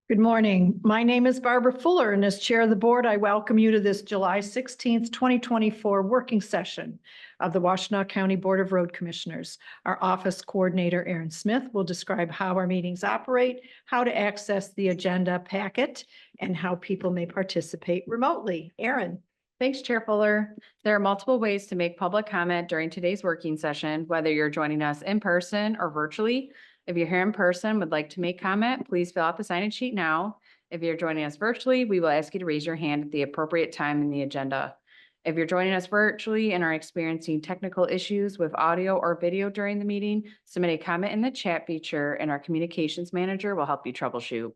Good morning. My name is Barbara Fuller, and as Chair of the Board, I welcome you to this July 16th, 2024 working session of the Washtenaw County Board of Road Commissioners. Our Office Coordinator, Aaron Smith, will describe how our meetings operate, how to access the agenda packet, and how people may participate remotely. Aaron. Thanks, Chair Fuller. There are multiple ways to make public comment during today's working session, whether you're joining us in person or virtually. If you're here in person and would like to make comment, please fill out the sign-in sheet now. If you're joining us virtually, we will ask you to raise your hand at the appropriate time in the agenda. If you're joining us virtually and are experiencing technical issues with audio or video during the meeting, submit a comment in the chat feature and our communications manager will help you troubleshoot.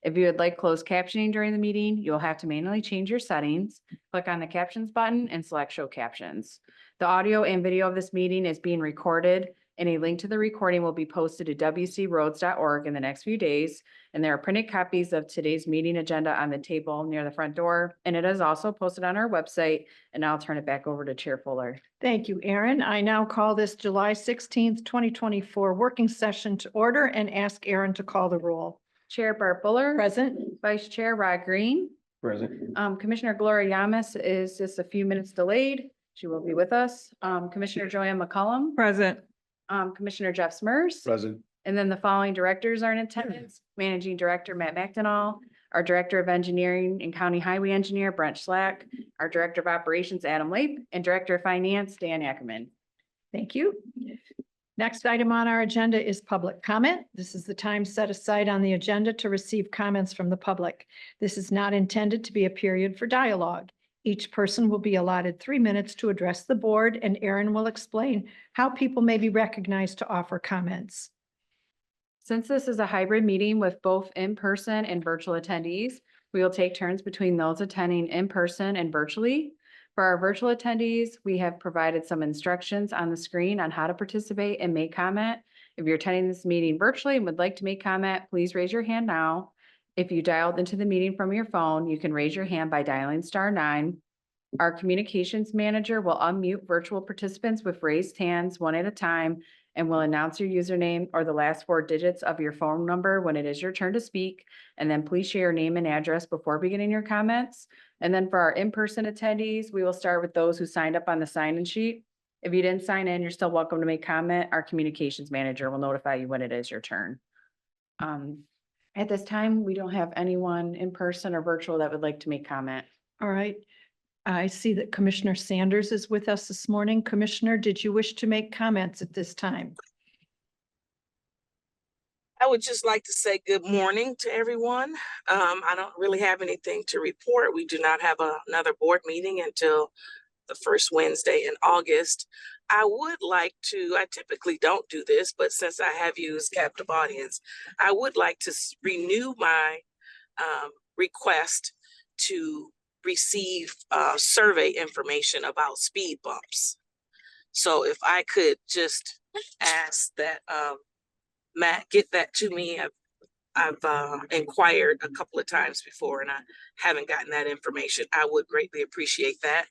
If you would like closed captioning during the meeting, you'll have to manually change your settings. Click on the captions button and select show captions. The audio and video of this meeting is being recorded, and a link to the recording will be posted to wcroads.org in the next few days. And there are printed copies of today's meeting agenda on the table near the front door. And it is also posted on our website. And I'll turn it back over to Chair Fuller. Thank you, Aaron. I now call this July 16th, 2024 working session to order and ask Aaron to call the roll. Chair Barb Fuller. Present. Vice Chair Rod Green. Present. Commissioner Gloria Yamas is just a few minutes delayed. She will be with us. Commissioner Joanne McCollum. Present. Commissioner Jeff Smurs. Present. And then the following directors are in attendance. Managing Director Matt McDonald, our Director of Engineering and County Highway Engineer Brent Schlack, our Director of Operations Adam Leip, and Director of Finance Dan Ackerman. Thank you. Next item on our agenda is public comment. This is the time set aside on the agenda to receive comments from the public. This is not intended to be a period for dialogue. Each person will be allotted 3 minutes to address the board, and Aaron will explain how people may be recognized to offer comments. Since this is a hybrid meeting with both in-person and virtual attendees, we will take turns between those attending in person and virtually. For our virtual attendees, we have provided some instructions on the screen on how to participate and make comment. If you're attending this meeting virtually and would like to make comment, please raise your hand now. If you dialed into the meeting from your phone, you can raise your hand by dialing *9. Our communications manager will unmute virtual participants with raised hands one at a time and will announce your username or the last 4 digits of your phone number when it is your turn to speak. And then please share your name and address before beginning your comments. And then for our in-person attendees, we will start with those who signed up on the sign-in sheet. If you didn't sign in, you're still welcome to make comment. Our communications manager will notify you when it is your turn. At this time, we don't have anyone in person or virtual that would like to make comment. All right. I see that Commissioner Sanders is with us this morning. Commissioner, did you wish to make comments at this time? I would just like to say good morning to everyone. I don't really have anything to report. We do not have another board meeting until the first Wednesday in August. I would like to, I typically don't do this, but since I have you as captive audience, I would like to renew my request to receive survey information about speed bumps. So if I could just ask that Matt get that to me. I've inquired a couple of times before and I haven't gotten that information. I would greatly appreciate that.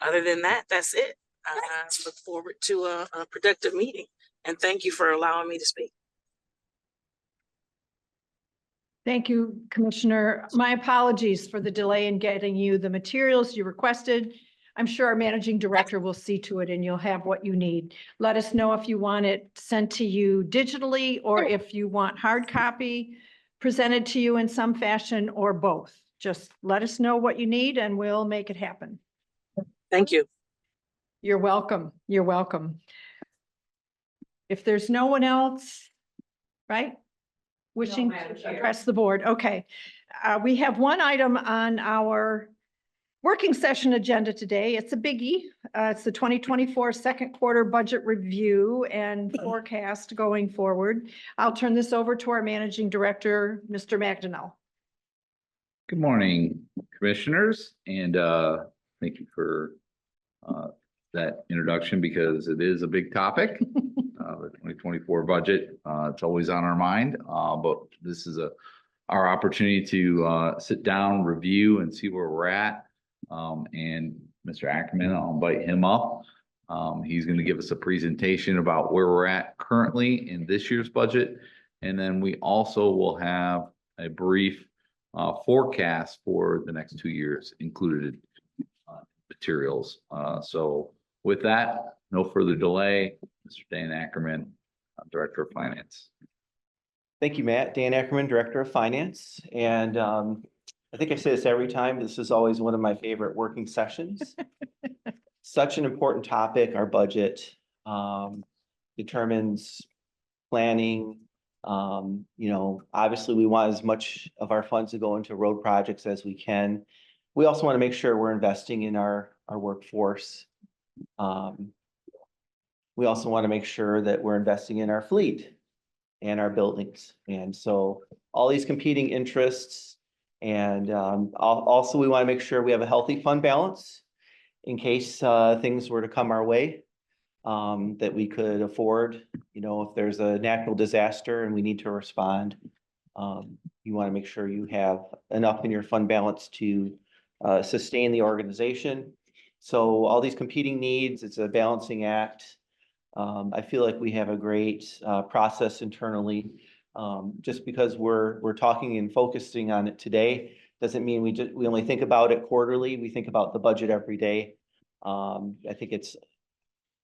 Other than that, that's it. I look forward to a productive meeting and thank you for allowing me to speak. Thank you, Commissioner. My apologies for the delay in getting you the materials you requested. I'm sure our managing director will see to it and you'll have what you need. Let us know if you want it sent to you digitally or if you want hard copy presented to you in some fashion or both. Just let us know what you need and we'll make it happen. Thank you. You're welcome. You're welcome. If there's no one else, right? Wishing to address the board. Okay. We have one item on our working session agenda today. It's a biggie. It's the 2024 second quarter budget review and forecast going forward. I'll turn this over to our managing director, Mr. McDonnell. Good morning, commissioners, and thank you for that introduction because it is a big topic. The 2024 budget, it's always on our mind, but this is our opportunity to sit down, review, and see where we're at. And Mr. Ackerman, I'll invite him up. He's going to give us a presentation about where we're at currently in this year's budget. And then we also will have a brief forecast for the next 2 years included materials. So with that, no further delay, Mr. Dan Ackerman, Director of Finance. Thank you, Matt. Dan Ackerman, Director of Finance. And I think I say this every time. This is always one of my favorite working sessions. Such an important topic. Our budget determines planning. Obviously we want as much of our funds to go into road projects as we can. We also want to make sure we're investing in our workforce. We also want to make sure that we're investing in our fleet and our buildings. And so all these competing interests, and also we want to make sure we have a healthy fund balance in case things were to come our way, that we could afford. If there's a natural disaster and we need to respond, you want to make sure you have enough in your fund balance to sustain the organization. So all these competing needs, it's a balancing act. I feel like we have a great process internally. Just because we're talking and focusing on it today doesn't mean we only think about it quarterly. We think about the budget every day. I think it's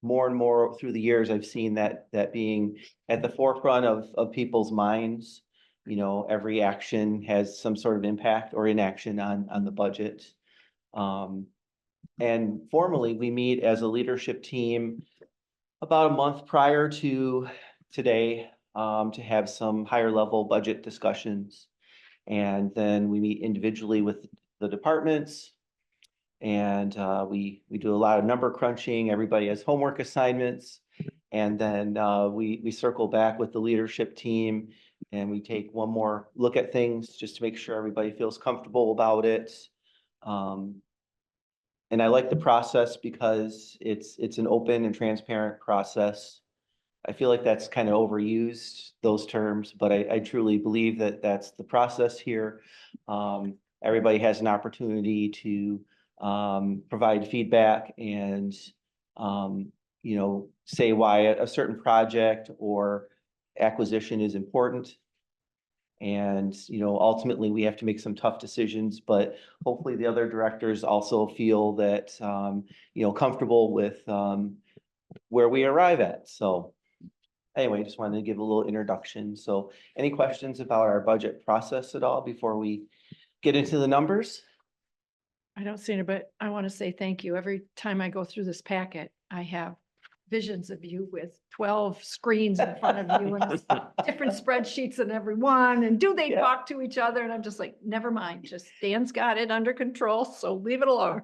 more and more through the years, I've seen that being at the forefront of people's minds. Every action has some sort of impact or inaction on the budget. And formally, we meet as a leadership team about a month prior to today to have some higher level budget discussions. And then we meet individually with the departments. And we do a lot of number crunching. Everybody has homework assignments. And then we circle back with the leadership team and we take one more look at things just to make sure everybody feels comfortable about it. And I like the process because it's an open and transparent process. I feel like that's kind of overused, those terms, but I truly believe that that's the process here. Everybody has an opportunity to provide feedback and, say why a certain project or acquisition is important. And, ultimately we have to make some tough decisions, but hopefully the other directors also feel that, comfortable with where we arrive at. So anyway, just wanted to give a little introduction. So any questions about our budget process at all before we get into the numbers? I don't see it, but I want to say thank you. Every time I go through this packet, I have visions of you with 12 screens in front of you and it's different spreadsheets in every one. And do they talk to each other? And I'm just like, never mind, just Dan's got it under control. So leave it alone.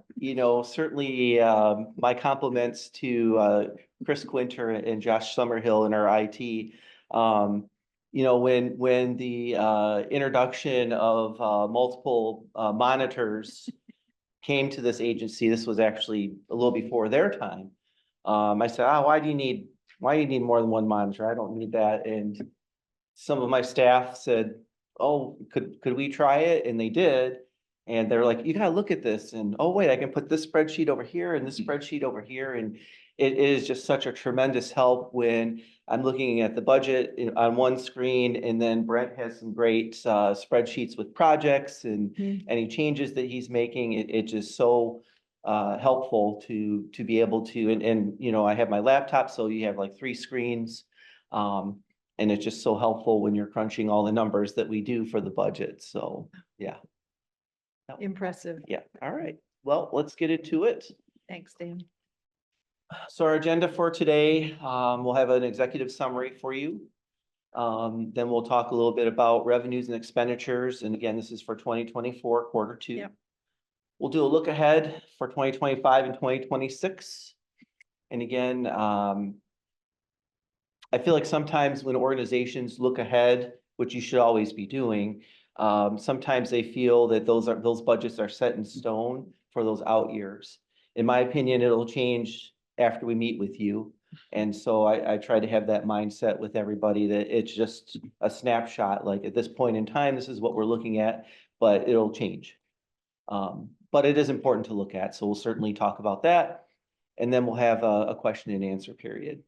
Certainly my compliments to Chris Quinter and Josh Summerhill in our IT. When the introduction of multiple monitors came to this agency, this was actually a little before their time. I said, why do you need more than one monitor? I don't need that. And some of my staff said, oh, could we try it? And they did. And they're like, you gotta look at this. And oh, wait, I can put this spreadsheet over here and this spreadsheet over here. And it is just such a tremendous help when I'm looking at the budget on one screen. And then Brent has some great spreadsheets with projects and any changes that he's making. It's just so helpful to be able to, and I have my laptop, so you have like 3 screens. And it's just so helpful when you're crunching all the numbers that we do for the budget. So yeah. Impressive. Yeah. All right. Well, let's get into it. Thanks, Dan. So our agenda for today, we'll have an executive summary for you. Then we'll talk a little bit about revenues and expenditures. And again, this is for 2024 Q2. Yep. We'll do a look ahead for 2025 and 2026. And again, I feel like sometimes when organizations look ahead, which you should always be doing, sometimes they feel that those budgets are set in stone for those out years. In my opinion, it'll change after we meet with you. And so I try to have that mindset with everybody that it's just a snapshot. Like at this point in time, this is what we're looking at, but it'll change. But it is important to look at. So we'll certainly talk about that. And then we'll have a question and answer period.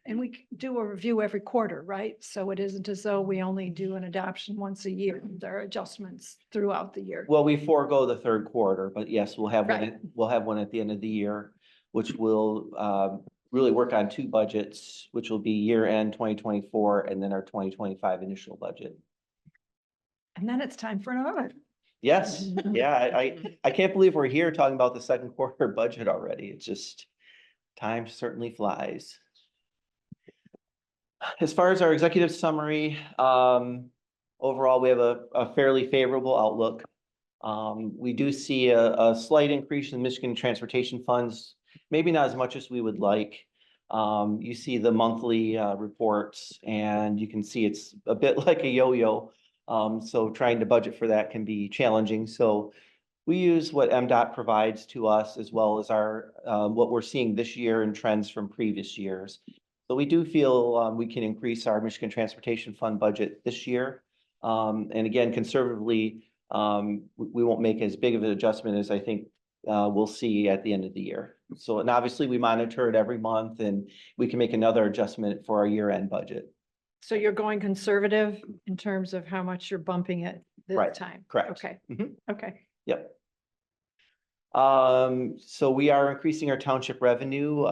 And we do a review every quarter, right? So it isn't as though we only do an adoption once a year. There are adjustments throughout the year. Well, we forego the third quarter, but yes, we'll have one, Right. we'll have one at the end of the year, which will really work on two budgets, which will be year end 2024 and then our 2025 initial budget. And then it's time for an audit. Yes, yeah, I can't believe we're here talking about the second quarter budget already. It's just, time certainly flies. As far as our executive summary, overall, we have a fairly favorable outlook. We do see a slight increase in Michigan transportation funds, maybe not as much as we would like. You see the monthly reports and you can see it's a bit like a yo-yo. So trying to budget for that can be challenging. So we use what MDOT provides to us as well as our what we're seeing this year and trends from previous years. So we do feel we can increase our Michigan Transportation Fund budget this year. And again, conservatively, we won't make as big of an adjustment as I think we'll see at the end of the year. So, and obviously we monitor it every month and we can make another adjustment for our year-end budget. So you're going conservative in terms of how much you're bumping it this Right, time? correct. Okay, Mhm. okay. Yep. So we are increasing our township revenue.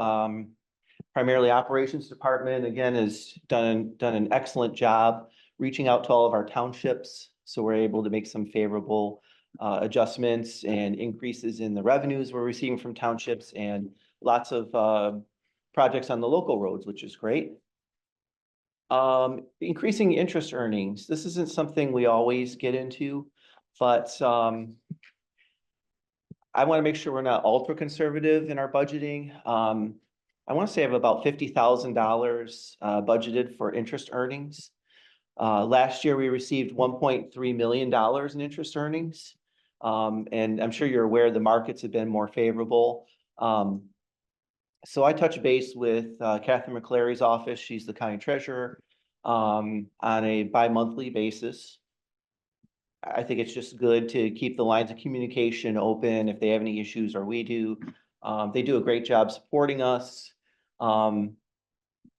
Primarily operations department, again, has done an excellent job reaching out to all of our townships. So we're able to make some favorable adjustments and increases in the revenues we're receiving from townships and lots of projects on the local roads, which is great. Increasing interest earnings. This isn't something we always get into, but I want to make sure we're not ultra conservative in our budgeting. I want to say I have about $50,000 budgeted for interest earnings. Last year, we received $1.3 million in interest earnings. And I'm sure you're aware the markets have been more favorable. So I touch base with Catherine McClary's office. She's the county treasurer on a bi-monthly basis. I think it's just good to keep the lines of communication open if they have any issues or we do. They do a great job supporting us. I'm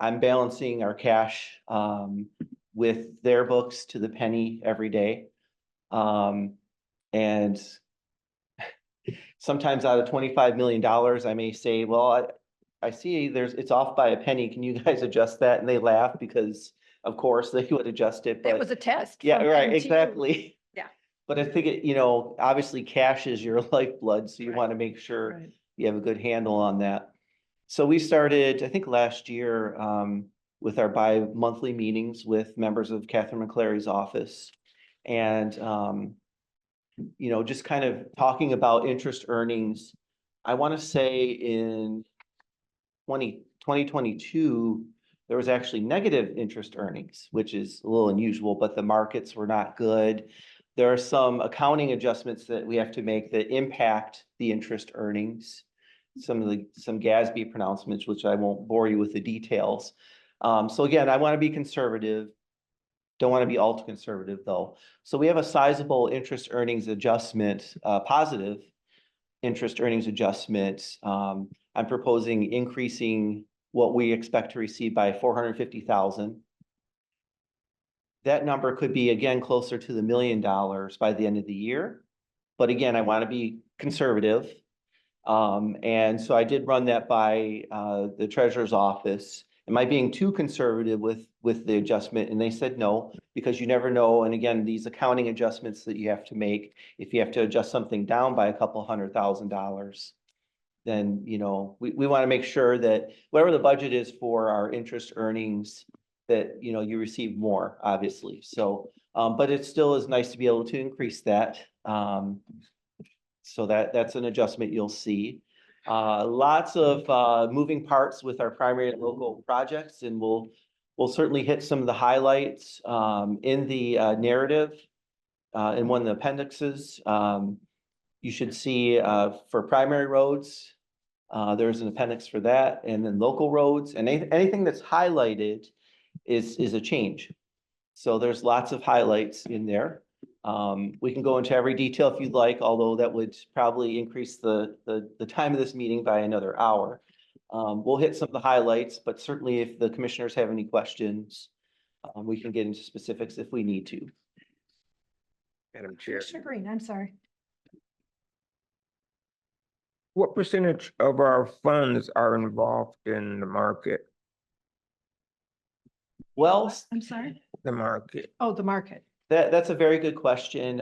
balancing our cash with their books to the penny every day. And sometimes out of $25 million, I may say, well, I see it's off by a penny. Can you guys adjust that? And they laugh because of course they would adjust it. It But was a test. yeah, from right, them to you. exactly. Yeah. But I think obviously cash is your lifeblood. So you Right. want to make sure Right. you have a good handle on that. So we started, I think last year, with our bi-monthly meetings with members of Catherine McClary's office. And, just kind of talking about interest earnings. I want to say in 2022, there was actually negative interest earnings, which is a little unusual, but the markets were not good. There are some accounting adjustments that we have to make that impact the interest earnings. Some GASB pronouncements, which I won't bore you with the details. So again, I want to be conservative. Don't want to be ultra conservative though. So we have a sizable interest earnings adjustment, positive interest earnings adjustment. I'm proposing increasing what we expect to receive by $450,000. That number could be again closer to the $1 million by the end of the year. But again, I want to be conservative. And so I did run that by the treasurer's office. Am I being too conservative with the adjustment? And they said no, because you never know. And again, these accounting adjustments that you have to make, if you have to adjust something down by a couple $100,000, then we want to make sure that whatever the budget is for our interest earnings, that you receive more, obviously. So, but it still is nice to be able to increase that. So that's an adjustment you'll see. Lots of moving parts with our primary and local projects, and we'll certainly hit some of the highlights in the narrative in one of the appendixes. You should see for primary roads, there's an appendix for that, and then local roads, and anything that's highlighted is a change. So there's lots of highlights in there. We can go into every detail if you'd like, although that would probably increase the time of this meeting by another hour. We'll hit some of the highlights, but certainly if the commissioners have any questions, we can get into specifics if we need to. Madam Chair, Commissioner Green, I'm sorry. what percentage of our funds are involved in the market? Well, I'm sorry. The market. Oh, the market. that's a very good question.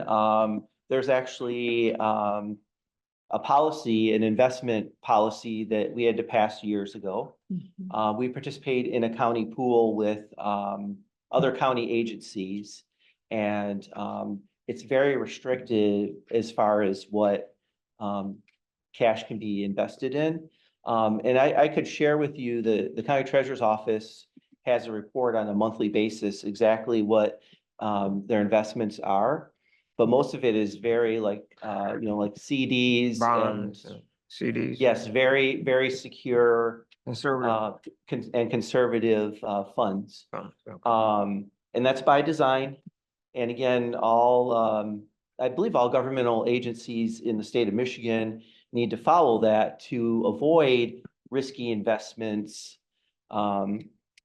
There's actually, a policy, an investment policy that we had to pass years ago. Mhm. We participate in a county pool with, other county agencies. And, it's very restricted as far as what, cash can be invested in. And I could share with you, the county treasurer's office has a report on a monthly basis, exactly what, their investments are. But most of it is very like, like CDs Bonds, and, CDs. yes, very, very secure, Conservative and conservative, funds. funds. Okay. And that's by design. And again, I believe all governmental agencies in the state of Michigan need to follow that to avoid risky investments.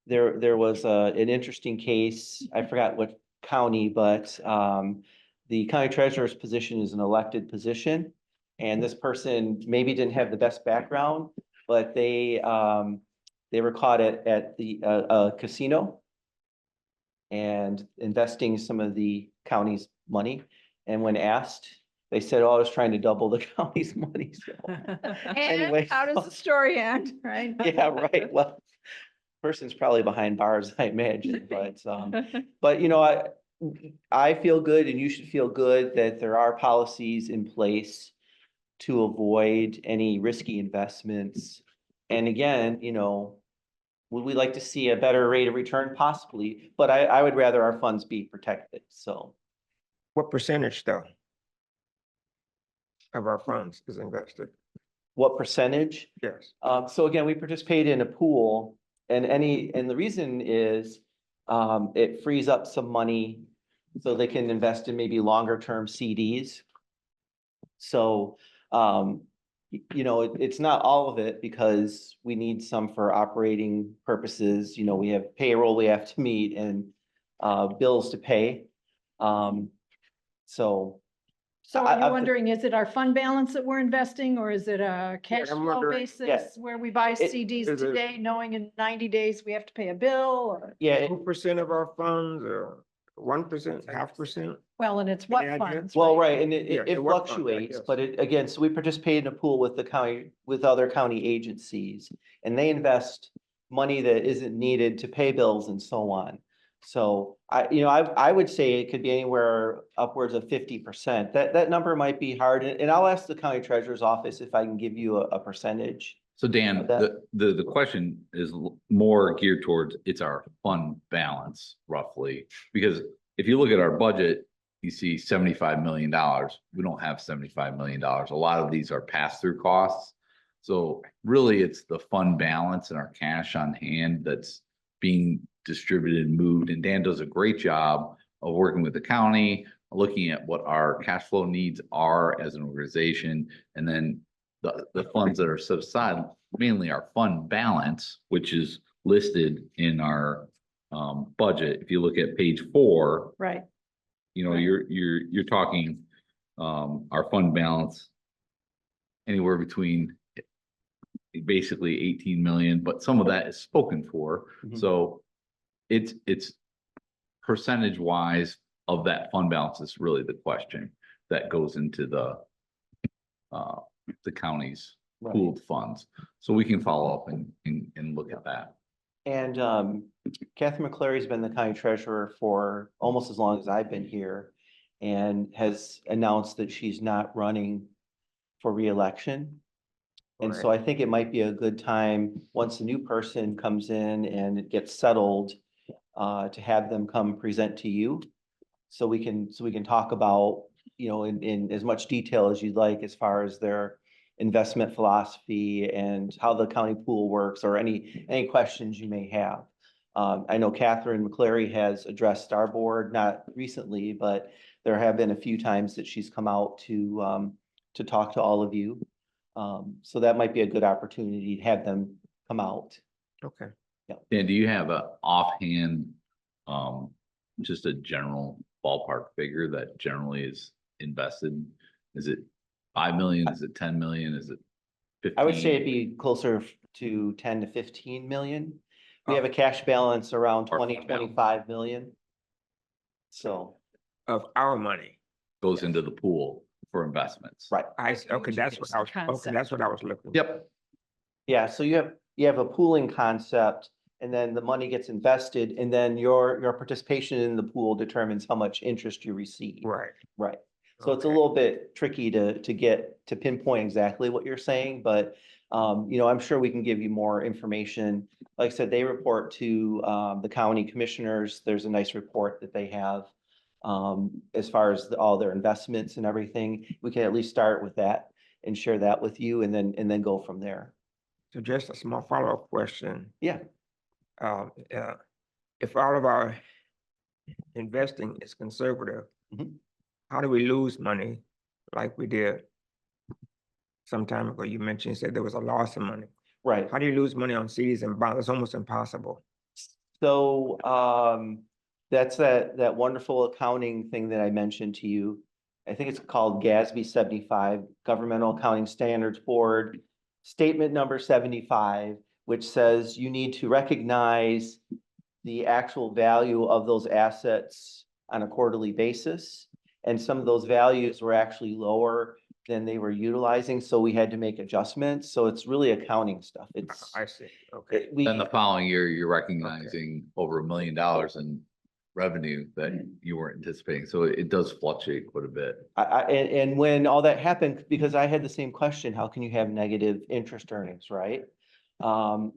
There was an interesting case, I forgot what county, but, the county treasurer's position is an elected position. And this person maybe didn't have the best background, but they were caught at the casino and investing some of the county's money. And when asked, they said, "Oh, I was trying to double the county's money." So, Anyway. And how does the story end, right? yeah, right. Well, person's probably behind bars, I imagine, but I feel good and you should feel good that there are policies in place to avoid any risky investments. And again, would we like to see a better rate of return? Possibly, but I would rather our funds be protected, so. What percentage though? Of our funds is invested? What percentage? Yes. So again, we participate in a pool and the reason is, it frees up some money so they can invest in maybe longer term CDs. So, it's not all of it because we need some for operating purposes. We have payroll we have to meet and, bills to pay. So So I- are you I've- wondering, is it our fund balance that we're investing or is it a cash I'm flow wondering- basis where we buy CDs is it- today, knowing in 90 days we have to pay a bill or? yeah, 2% of our funds or 1%, 0.5%? Well, and it's what Yeah, funds? well, right, and Yeah, it it works on that, fluctuates, yes. but again, so we participate in a pool with the county, with other county agencies. And they invest money that isn't needed to pay bills and so on. So I would say it could be anywhere upwards of 50%. That number might be hard, and I'll ask the county treasurer's office if I can give you a percentage. So Dan, That- the question is more geared towards, it's our fund balance roughly. Because if you look at our budget, you see $75 million. We don't have $75 million. A lot of these are pass-through costs. So really, it's the fund balance and our cash on hand that's being distributed and moved. And Dan does a great job of working with the county, looking at what our cash flow needs are as an organization. And then the funds that are set aside, mainly our fund balance, which is listed in our budget. If you look at page 4, Right. you're talking our fund balance anywhere between basically 18 million, but some of that is spoken for. Mhm. So it's percentage wise of that fund balance is really the question that goes into the county's Right. pooled funds. So we can follow up and look at that. And Catherine McClary's been the county treasurer for almost as long as I've been here and has announced that she's not running for reelection. And so I think it might be a good time, once a new person comes in and it gets settled, to have them come present to you. So we can talk about, in as much detail as you'd like, as far as their investment philosophy and how the county pool works, or any questions you may have. I know Catherine McClary has addressed our board, not recently, but there have been a few times that she's come out to talk to all of you. So that might be a good opportunity to have them come out. Okay. Dan, do you have a offhand, just a general ballpark figure that generally is invested? Is it 5 million? Is it 10 million? Is it 15? I would say it'd be closer to 10 to 15 million. We have a cash balance around Or 20, fund balance. 25 million. So, Of our money. Goes into the pool for investments. right. Okay, that's what I was, okay, that's what I was looking. for. Yep. Yeah, so you have a pooling concept and then the money gets invested and then your participation in the pool determines how much interest you receive. Right. Right. So it's a Okay. little bit tricky to get to pinpoint exactly what you're saying, but I'm sure we can give you more information. Like I said, they report to the county commissioners. There's a nice report that they have as far as all their investments and everything. We can at least start with that and share that with you and then go from there. So just a small follow-up question. Yeah. If all of our investing is conservative, Mhm. how do we lose money like we did some time ago? You mentioned, you said there was a loss of money. Right. How do you lose money on CDs and bonds? It's almost impossible. So that's that wonderful accounting thing that I mentioned to you. I think it's called GASB 75, Governmental Accounting Standards Board, statement number 75, which says you need to recognize the actual value of those assets on a quarterly basis. And some of those values were actually lower than they were utilizing, so we had to make adjustments. So it's really accounting stuff. It's I see. Okay. Then the following year, you're recognizing over $1 million in revenue that you weren't anticipating. So it does fluctuate quite a bit. And when all that happened, because I had the same question, how can you have negative interest earnings, right?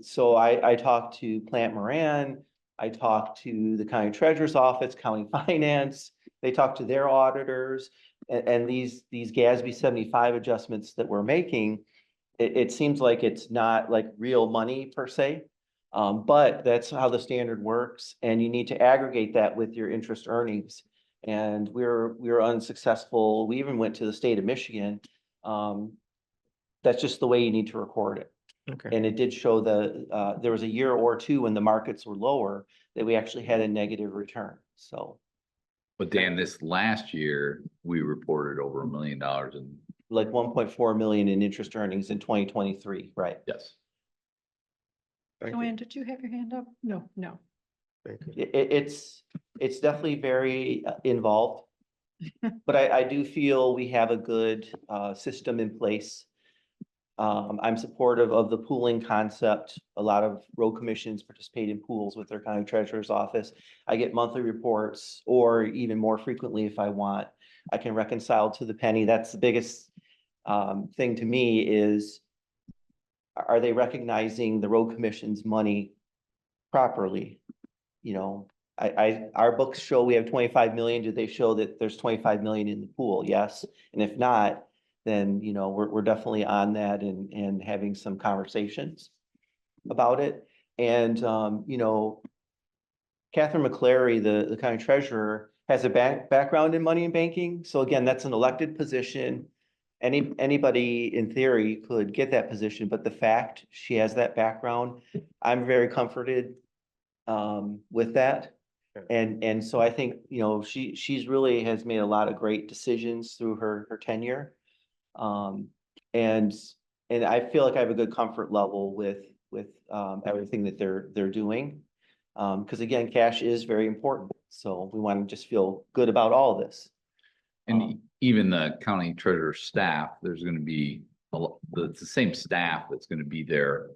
So I talked to Plant Moran, I talked to the county treasurer's office, county finance, they talked to their auditors, and these GASB 75 adjustments that we're making, it seems like it's not like real money per se. But that's how the standard works, and you need to aggregate that with your interest earnings. And we were unsuccessful. We even went to the state of Michigan. That's just the way you need to record it. Okay. And it did show there was a year or two when the markets were lower that we actually had a negative return. So But Dan, this last year, we reported over $1 million in, like 1.4 million in interest earnings in 2023, right? yes. Thank you. Joanne, did you have your hand up? No. Thank you. It's definitely very involved. But I do feel we have a good system in place. I'm supportive of the pooling concept. A lot of road commissions participate in pools with their county treasurer's office. I get monthly reports, or even more frequently if I want. I can reconcile to the penny. That's the biggest thing to me is, are they recognizing the road commission's money properly? Our books show we have 25 million. Do they show that there's 25 million in the pool? Yes. And if not, then, we're definitely on that and having some conversations about it. And, Catherine McClary, the county treasurer, has a background in money and banking. So again, that's an elected position. Anybody in theory could get that position, but the fact she has that background, I'm very comforted with that. And so I think, she's really has made a lot of great decisions through her tenure. And I feel like I have a good comfort level with everything that they're doing. Because again, cash is very important. So we want to just feel good about all of this. And even the county treasurer staff, there's going to be, it's the same staff that's going to be there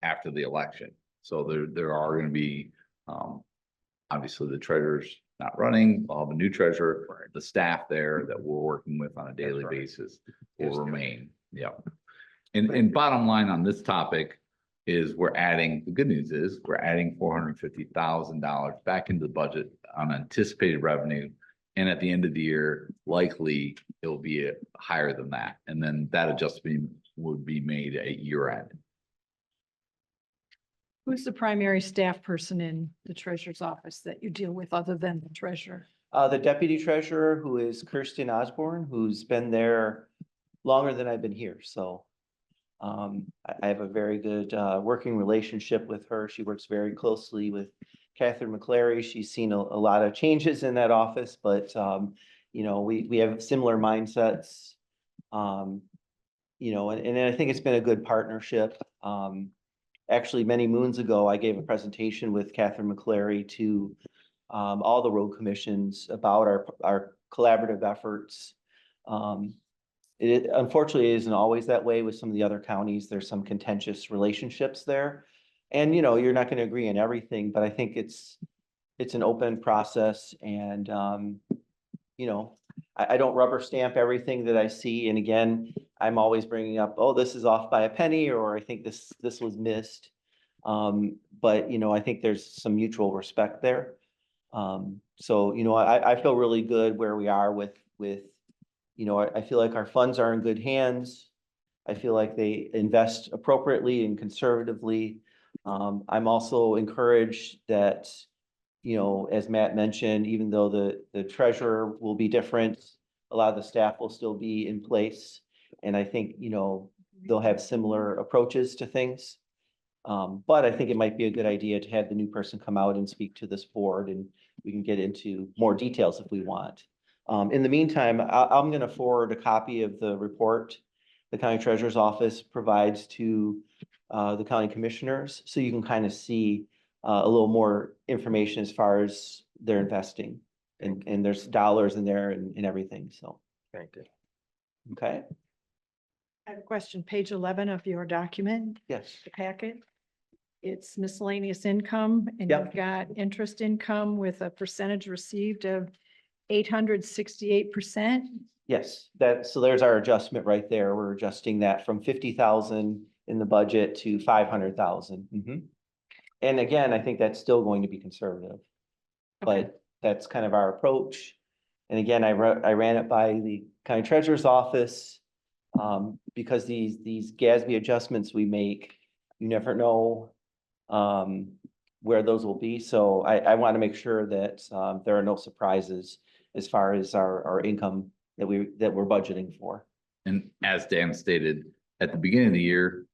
after the election. So there are going to be, obviously the treasurer's not running, we'll have a new treasurer, the staff there that we're working with on a daily basis will remain. Yeah. And bottom line on this topic is the good news is we're adding $450,000 back into the budget on anticipated revenue. And at the end of the year, likely it'll be higher than that. And then that adjustment would be made at year end. Who's the primary staff person in the treasurer's office that you deal with other than the treasurer? The deputy treasurer, who is Kirsten Osborne, who's been there longer than I've been here. So I have a very good, working relationship with her. She works very closely with Catherine McClary. She's seen a lot of changes in that office, but, you know, we have similar mindsets. You know, and I think it's been a good partnership. Actually, many moons ago, I gave a presentation with Catherine McClary to all the road commissions about our collaborative efforts. It unfortunately isn't always that way with some of the other counties. There's some contentious relationships there. And, you know, you're not going to agree on everything, but I think it's an open process and, you know, I don't rubber stamp everything that I see. And again, I'm always bringing up, oh, this is off by a penny, or I think this was missed. But, you know, I think there's some mutual respect there. So, you know, I feel really good where we are with, you know, I feel like our funds are in good hands. I feel like they invest appropriately and conservatively. I'm also encouraged that, you know, as Matt mentioned, even though the treasurer will be different, a lot of the staff will still be in place. And I think, you know, they'll have similar approaches to things. But I think it might be a good idea to have the new person come out and speak to this board, and we can get into more details if we want. In the meantime, I'm going to forward a copy of the report the county treasurer's office provides to the county commissioners, so you can kind of see a little more information as far as their investing, and there's dollars in there and everything. So, Thank you. okay, I have a question, page 11 of your document, yes, the packet. It's miscellaneous income and Yep. you've got interest income with a percentage received of 868%. yes. So there's our adjustment right there. We're adjusting that from 50,000 in the budget to 500,000. And again, I think that's still going to be conservative, Okay. but that's kind of our approach. And again, I ran it by the county treasurer's office, because these GASB adjustments we make, you never know where those will be. So I want to make sure that there are no surprises as far as our income that we're budgeting for. And as Dan stated, at the beginning of the year,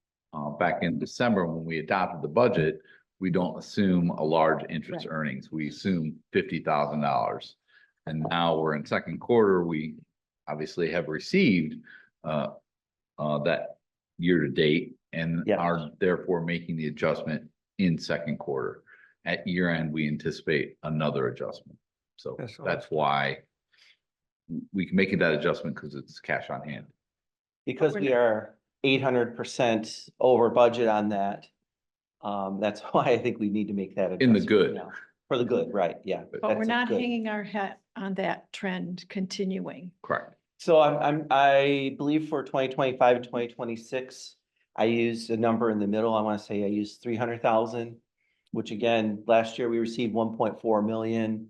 back in December, when we adopted the budget, we don't assume a large interest Right. earnings. We assume $50,000. And now we're in second quarter, we obviously have received that year to date and Yeah. are therefore making the adjustment in second quarter. At year end, we anticipate another adjustment. So That's that's why we can make that adjustment, because it's cash on hand. Because we're we not- are 800% over budget on that. That's why I think we need to make that In the adjustment good. now. For the good, right, yeah. But we're that's not good. hanging our hat on that trend continuing. Correct. So I believe for 2025 and 2026, I used a number in the middle. I want to say I used 300,000, which again, last year we received 1.4 million.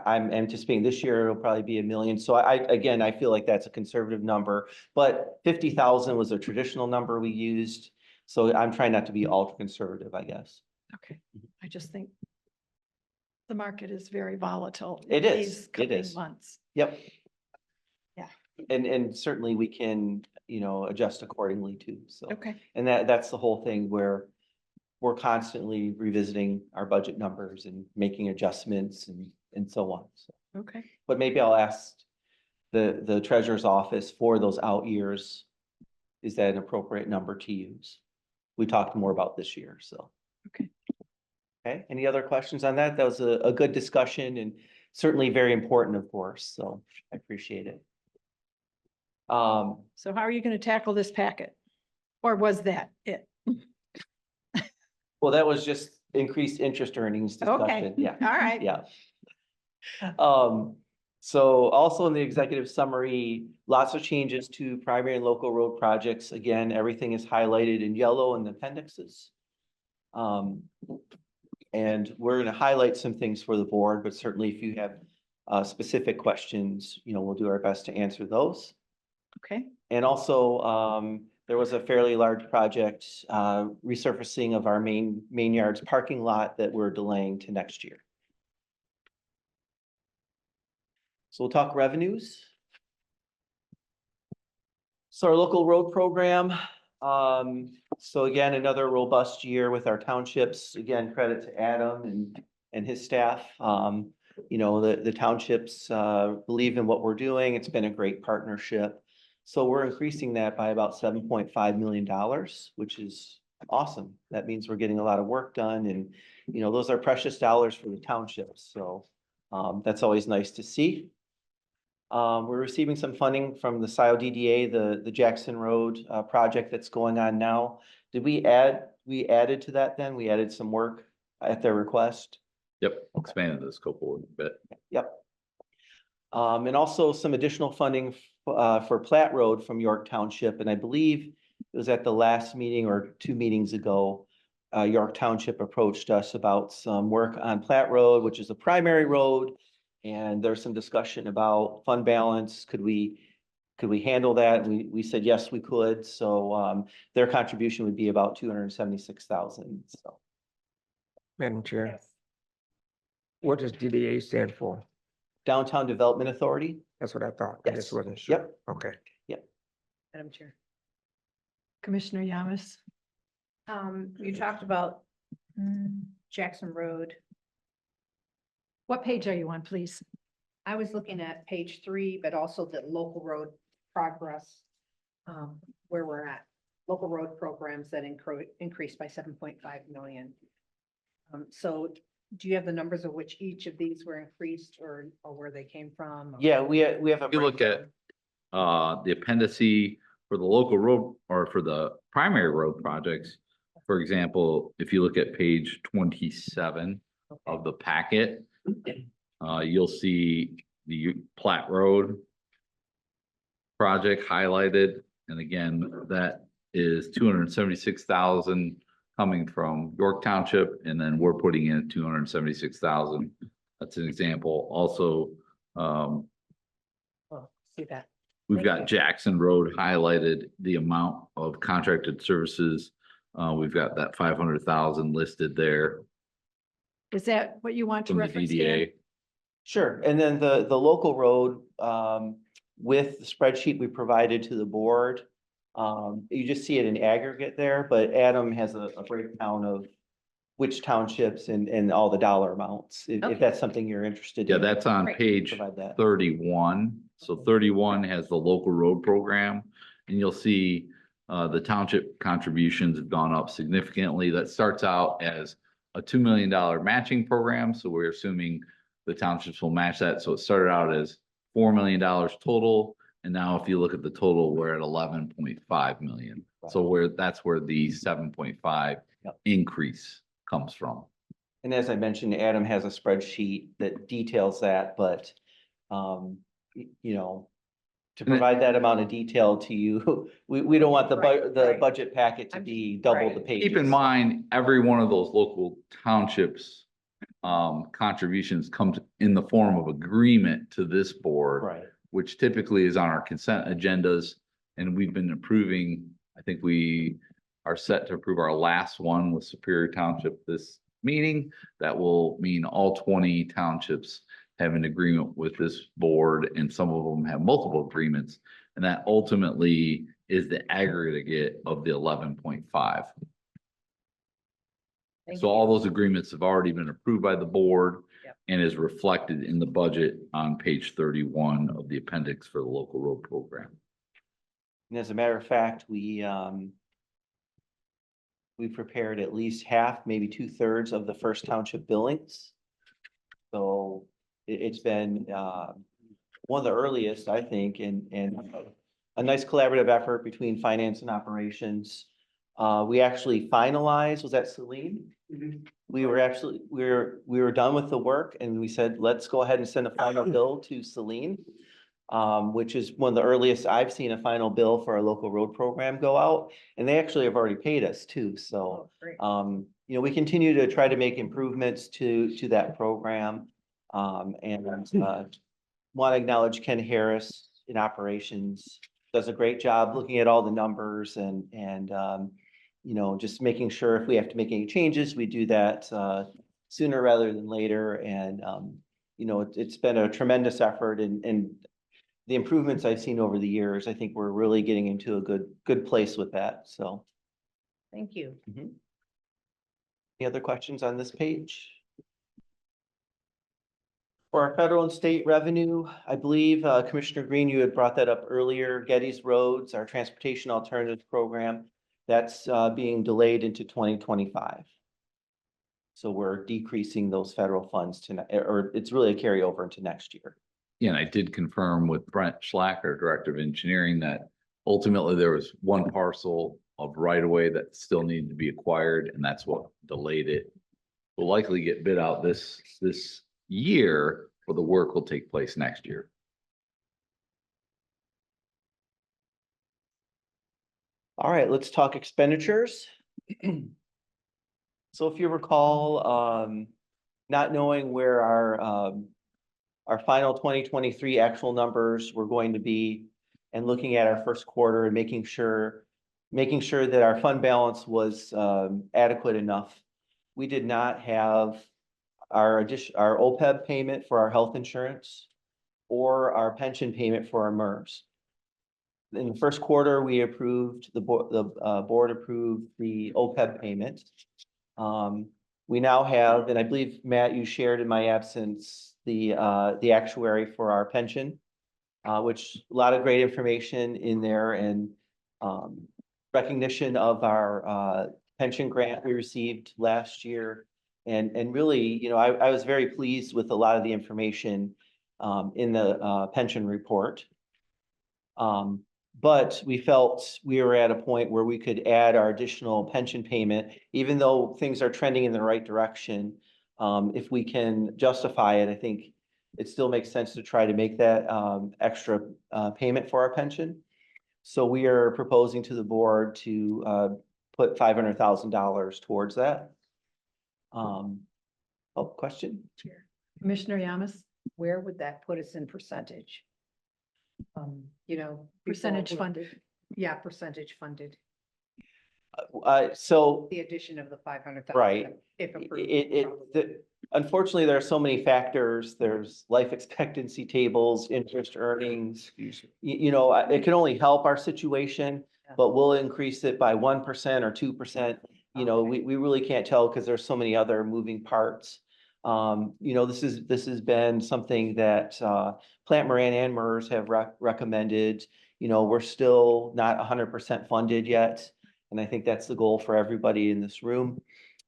I'm anticipating this year it'll probably be 1 million. So again, I feel like that's a conservative number, but 50,000 was a traditional number we used. So I'm trying not to be ultra conservative, I guess. Okay, I just think the market is very volatile. It in is, these it coming is. months. Yep. Yeah. And certainly we can, you know, adjust accordingly too. So, Okay, and that's the whole thing where we're constantly revisiting our budget numbers and making adjustments and so on. So, okay. but maybe I'll ask the treasurer's office for those out years. Is that an appropriate number to use? We talked more about this year, so. Okay. Okay, any other questions on that? That was a good discussion and certainly very important, of course, so I appreciate it. So how are you going to tackle this packet? Or was that it? Well, that was just increased interest earnings Okay, discussion, yeah. all right. Yeah. So also in the executive summary, lots of changes to primary and local road projects. Again, everything is highlighted in yellow in the appendixes. And we're going to highlight some things for the board, but certainly if you have specific questions, you know, we'll do our best to answer those. Okay, And also, there was a fairly large project, resurfacing of our main yards parking lot that we're delaying to next year. So we'll talk revenues. So our local road program, So again, another robust year with our townships. Again, credit to Adam and his staff. You know, the townships, believe in what we're doing. It's been a great partnership. So we're increasing that by about $7.5 million, which is awesome. That means we're getting a lot of work done and, you know, those are precious dollars for the townships. So, that's always nice to see. We're receiving some funding from the SIODDA, the Jackson Road project that's going on now. Did we added to that then? We added some work at their request? Yep, expanded the scope a little bit. Yep. And also some additional funding for Platte Road from York Township, and I believe it was at the last meeting or 2 meetings ago. York Township approached us about some work on Platte Road, which is a primary road. And there's some discussion about fund balance. Could we handle that? We said, yes, we could. So, their contribution would be about 276,000. So, Madam Chair, what does DDA stand for? Downtown Development Authority. That's what I thought. I Yes. just wasn't sure. Yep. Okay. Madam Chair. Commissioner Yamas. You talked about Jackson Road. What page are you on, please? I was looking at page 3, but also the local road progress, where we're at. Local road programs that increased by 7.5 million. So do you have the numbers of which each of these were increased or where they came from? Yeah, we have a. If you look at breakdown. the appendice for the local road or for the primary road projects. For example, if you look at page 27 of the packet, you'll see the Platte Road project highlighted. And again, that is 276,000 coming from York Township, and then we're putting in 276,000. That's an example. Also, Oh, see that. we've got Jackson Road highlighted, the amount of contracted services. We've got that 500,000 listed there Is that what you want to from the reference? Dan? DDA. Sure, and then the local road, with the spreadsheet we provided to the board. You just see it in aggregate there, but Adam has a breakdown of which townships and all the dollar amounts, if Okay. that's something you're interested in. Yeah, that's on Great. page Provide that. 31. So 31 has the local road program, and you'll see the township contributions have gone up significantly. That starts out as a $2 million matching program. So we're assuming the townships will match that. So it started out as $4 million total. And now if you look at the total, we're at 11.5 million. So that's where the 7.5 Yep. increase comes from. And as I mentioned, Adam has a spreadsheet that details that, but, you know, to And it- provide that amount of detail to you, we don't want the Right, the right. budget packet to I'm- be double the right. pages. Keep in mind, every one of those local townships contributions comes in the form of agreement to this board, Right, which typically is on our consent agendas. And we've been approving, I think we are set to approve our last one with Superior Township this meeting. That will mean all 20 townships have an agreement with this board, and some of them have multiple agreements. And that ultimately is the aggregate of the 11.5. Thank So you. all those agreements have already been approved by the board Yep. and is reflected in the budget on page 31 of the appendix for the local road program. and as a matter of fact, we prepared at least half, maybe 2/3 of the first township billings. So it's been, one of the earliest, I think, and a nice collaborative effort between finance and operations. We actually finalized, was that Celine? We were done with the work and we said, let's go ahead and send a final bill to Celine. Which is one of the earliest I've seen a final bill for our local road program go out, and they actually have already paid us too, so. Oh, great. You know, we continue to try to make improvements to that program. And want to acknowledge Ken Harris in operations, does a great job looking at all the numbers and you know, just making sure if we have to make any changes, we do that sooner rather than later. And you know, it's been a tremendous effort and the improvements I've seen over the years, I think we're really getting into a good place with that, so. Thank you. Any other questions on this page? For our federal and state revenue, I believe Commissioner Green, you had brought that up earlier, Getty's Roads, our Transportation Alternatives Program, that's being delayed into 2025. So we're decreasing those federal funds to, or it's really a carryover into next year. Yeah, and I did confirm with Brent Schlacker, Director of Engineering, that ultimately there was one parcel of right of way that still needed to be acquired, and that's what delayed it. Will likely get bid out this year, but the work will take place next year. All right, let's talk expenditures. So if you recall, not knowing where our final 2023 actual numbers were going to be, and looking at our first quarter and making sure that our fund balance was adequate enough, we did not have our OPEB payment for our health insurance or our pension payment for our MERS. In the first quarter, we approved, the board approved the OPEB payment. We now have, and I believe, Matt, you shared in my absence, the actuary for our pension, which a lot of great information in there, and recognition of our pension grant we received last year. And really, you know, I was very pleased with a lot of the information in the pension report. But we felt we were at a point where we could add our additional pension payment, even though things are trending in the right direction. If we can justify it, I think it still makes sense to try to make that extra payment for our pension. So we are proposing to the board to put $500,000 towards that. Question? Commissioner Yamas, where would that put us in percentage? You know. Percentage funded. Yeah, percentage funded, So the addition of the 500,000. Right. If approved. Unfortunately, there are so many factors. There's life expectancy tables, interest earnings. You know, it can only help our situation, but we'll increase it by 1% or 2%. You know, we really can't tell because there's so many other moving parts. You know, this has been something that Plant Moran and MERS have recommended. You know, we're still not 100% funded yet, and I think that's the goal for everybody in this room.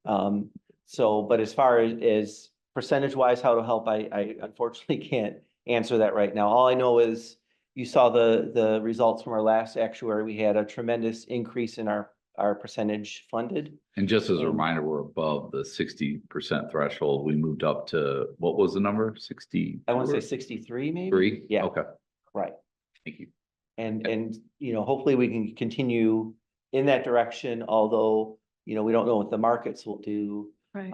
But as far as percentage-wise, how to help, I unfortunately can't answer that right now. All I know is you saw the results from our last actuary. We had a tremendous increase in our percentage funded. And just as a reminder, we're above the 60% threshold. We moved up to, what was the number? 60? I want to say 63, maybe? 3? Yeah. Okay, Right. thank you. And, you know, hopefully we can continue in that direction, although, you know, we don't know what the markets will do. Right.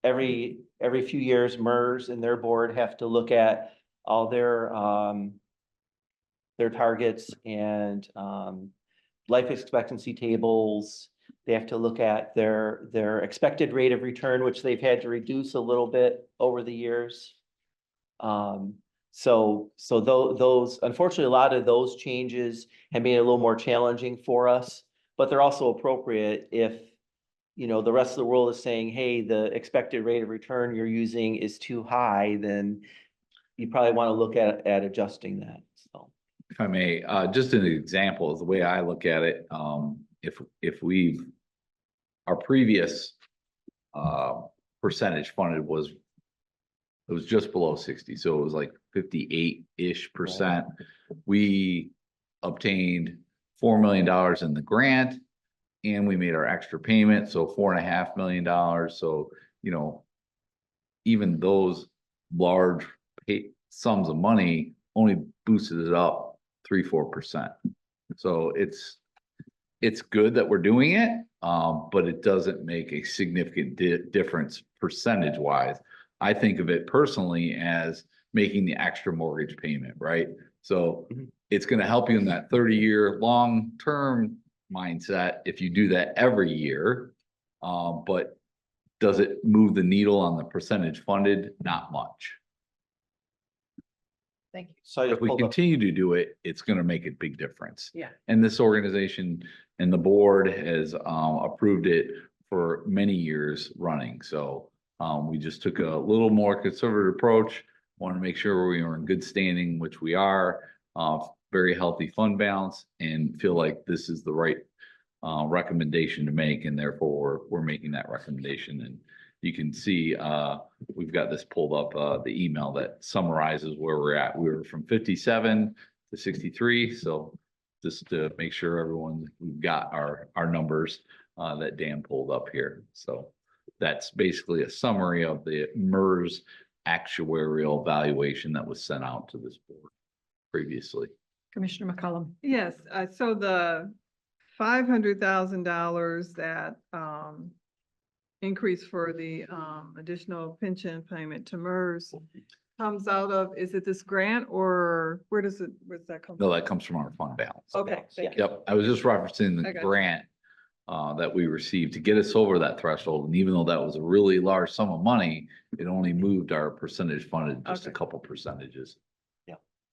Every few years, MERS and their board have to look at all their targets and life expectancy tables. They have to look at their expected rate of return, which they've had to reduce a little bit over the years. So those, unfortunately, a lot of those changes have made it a little more challenging for us, but they're also appropriate if, you know, the rest of the world is saying, hey, the expected rate of return you're using is too high, then you probably want to look at adjusting that, so. If I may, just an example is the way I look at it. If our previous percentage funded was, it was just below 60. So it was like 58-ish%. We obtained $4 million in the grant and we made our extra payment. So $4.5 million. So, you know, even those large sums of money only boosted it up 3-4%. So it's good that we're doing it, but it doesn't make a significant difference percentage wise. I think of it personally as making the extra mortgage payment, right? So it's going to help you in that 30-year long-term mindset if you do that every year. But does it move the needle on the percentage funded? Not much. Thank you. So I If just we pulled up. continue to do it, it's gonna make a big difference. Yeah. And this organization and the board has approved it for many years running. So we just took a little more conservative approach. Want to make sure we are in good standing, which we are, very healthy fund balance, and feel like this is the right recommendation to make, and therefore we're making that recommendation. And you can see we've got this pulled up, the email that summarizes where we're at. We were from 57 to 63. So just to make sure everyone, we've got our numbers that Dan pulled up here. So that's basically a summary of the MERS actuarial valuation that was sent out to this board previously. Commissioner McCollum. Yes, so the $500,000 that increase for the additional pension payment to MERS comes out of, is it this grant or where's that come? No, from? that comes from our fund balance. Okay, thank you. Yep, I was just referencing I the got you. grant that we received to get us over that threshold. And even though that was a really large sum of money, it only moved our percentage funded just a Okay. couple percentages.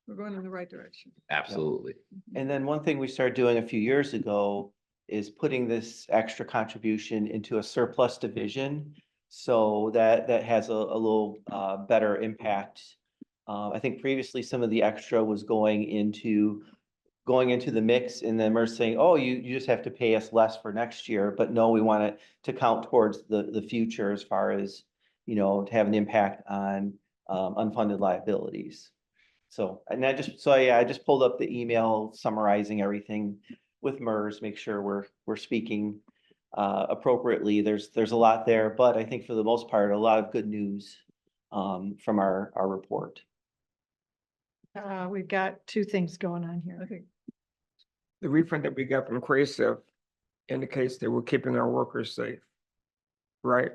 We're going in the right direction. Absolutely. And then one thing we started doing a few years ago is putting this extra contribution into a surplus division. So that has a little better impact. I think previously some of the extra was going into the mix, and then we're saying, oh, you just have to pay us less for next year. But no, we want it to count towards the future as far as, to have an impact on unfunded liabilities. So, and I just pulled up the email summarizing everything with MERS, make sure we're speaking appropriately. There's a lot there, but I think for the most part, a lot of good news from our report. We've got two things going on here. Okay. The refund that we got from CRASF indicates that we're keeping our workers safe. Right?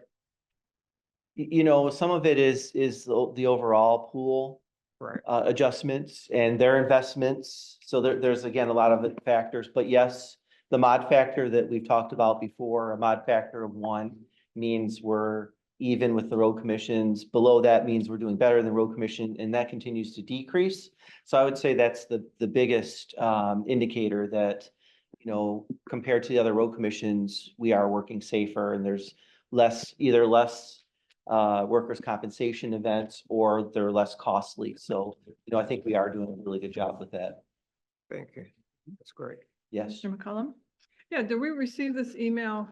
Some of it is the overall pool. Right. Adjustments and their investments. So there's again, a lot of factors, but yes, the mod factor that we've talked about before, a mod factor of 1 means we're even with the road commissions. Below that means we're doing better than the road commission, and that continues to decrease. So I would say that's the biggest indicator that, compared to the other road commissions, we are working safer, and there's either less workers' compensation events, or they're less costly. So, I think we are doing a really good job with that. Thank you. That's great. Yes. Mr. McCollum. Yeah, did we receive this email?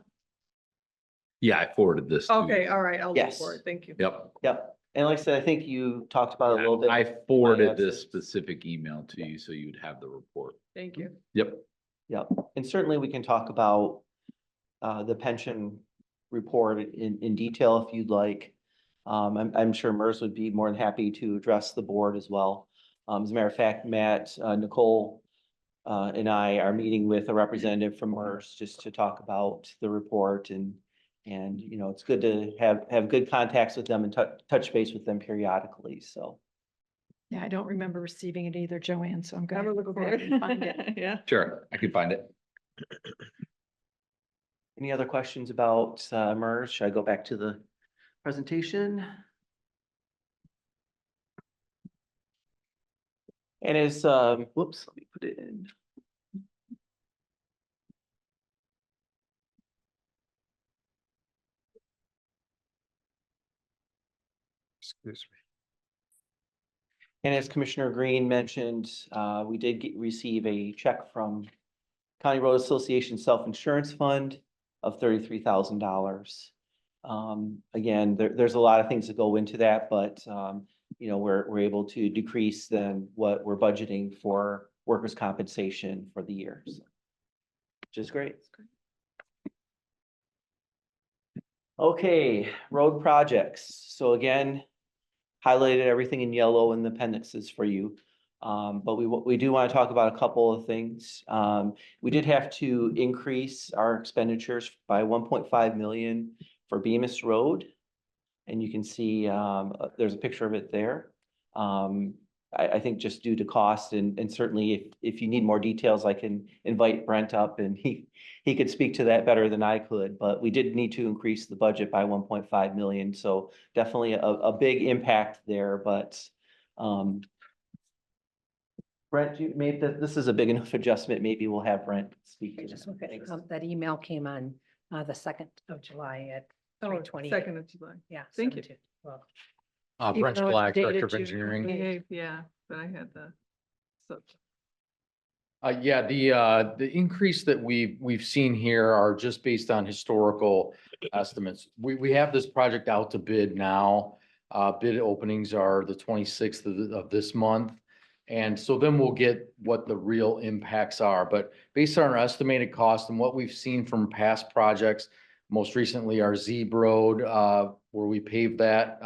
Yeah, I forwarded this. to you. Okay, all right, I'll look Yes. for it. Thank you. Yep. Yep. And like I said, I think you talked about it a little bit. I forwarded absence. this specific email to you so you'd have the report. Thank you. Yep. Yep. And certainly we can talk about the pension report in detail if you'd like. I'm sure MERS would be more than happy to address the board as well. As a matter of fact, Matt, Nicole, and I are meeting with a representative from MERS just to talk about the report, and it's good to have good contacts with them and touch base with them periodically. So. Yeah, I don't remember receiving it either, Joanne, so I'm Have gonna a go look for back it. and find it. Yeah. Sure, I can find it. Any other questions about MERS? Should I go back to the presentation? And as, whoops, let me put it in. Excuse me. And as Commissioner Green mentioned, we did receive a check from County Road Association Self-Insurance Fund of $33,000. Again, there's a lot of things that go into that, but we're able to decrease than what we're budgeting for workers' compensation for the year, so, which is great. Okay, road projects. So again, highlighted everything in yellow in the appendixes for you. But we do want to talk about a couple of things. We did have to increase our expenditures by 1.5 million for Bemis Road. And you can see there's a picture of it there. I think just due to cost, and certainly if you need more details, I can invite Brent up, and he could speak to that better than I could. But we did need to increase the budget by 1.5 million. So definitely a big impact there, but Brent, you made this is a big enough adjustment. Maybe we'll have Brent speak. I to just that. look at, Thanks. that email came on, the 2nd of July at Oh, 3:28. 2nd of July. Yeah. Thank you. 7 to 12. Even Brent though it's Black, dated Director of June Engineering. 28th. Yeah, but I had the. subject. Yeah, the increase that we've seen here are just based on historical estimates. We have this project out to bid now. Bid openings are the 26th of this month. And so then we'll get what the real impacts are. But based on our estimated cost and what we've seen from past projects, most recently our Zeeb Road, where we paved that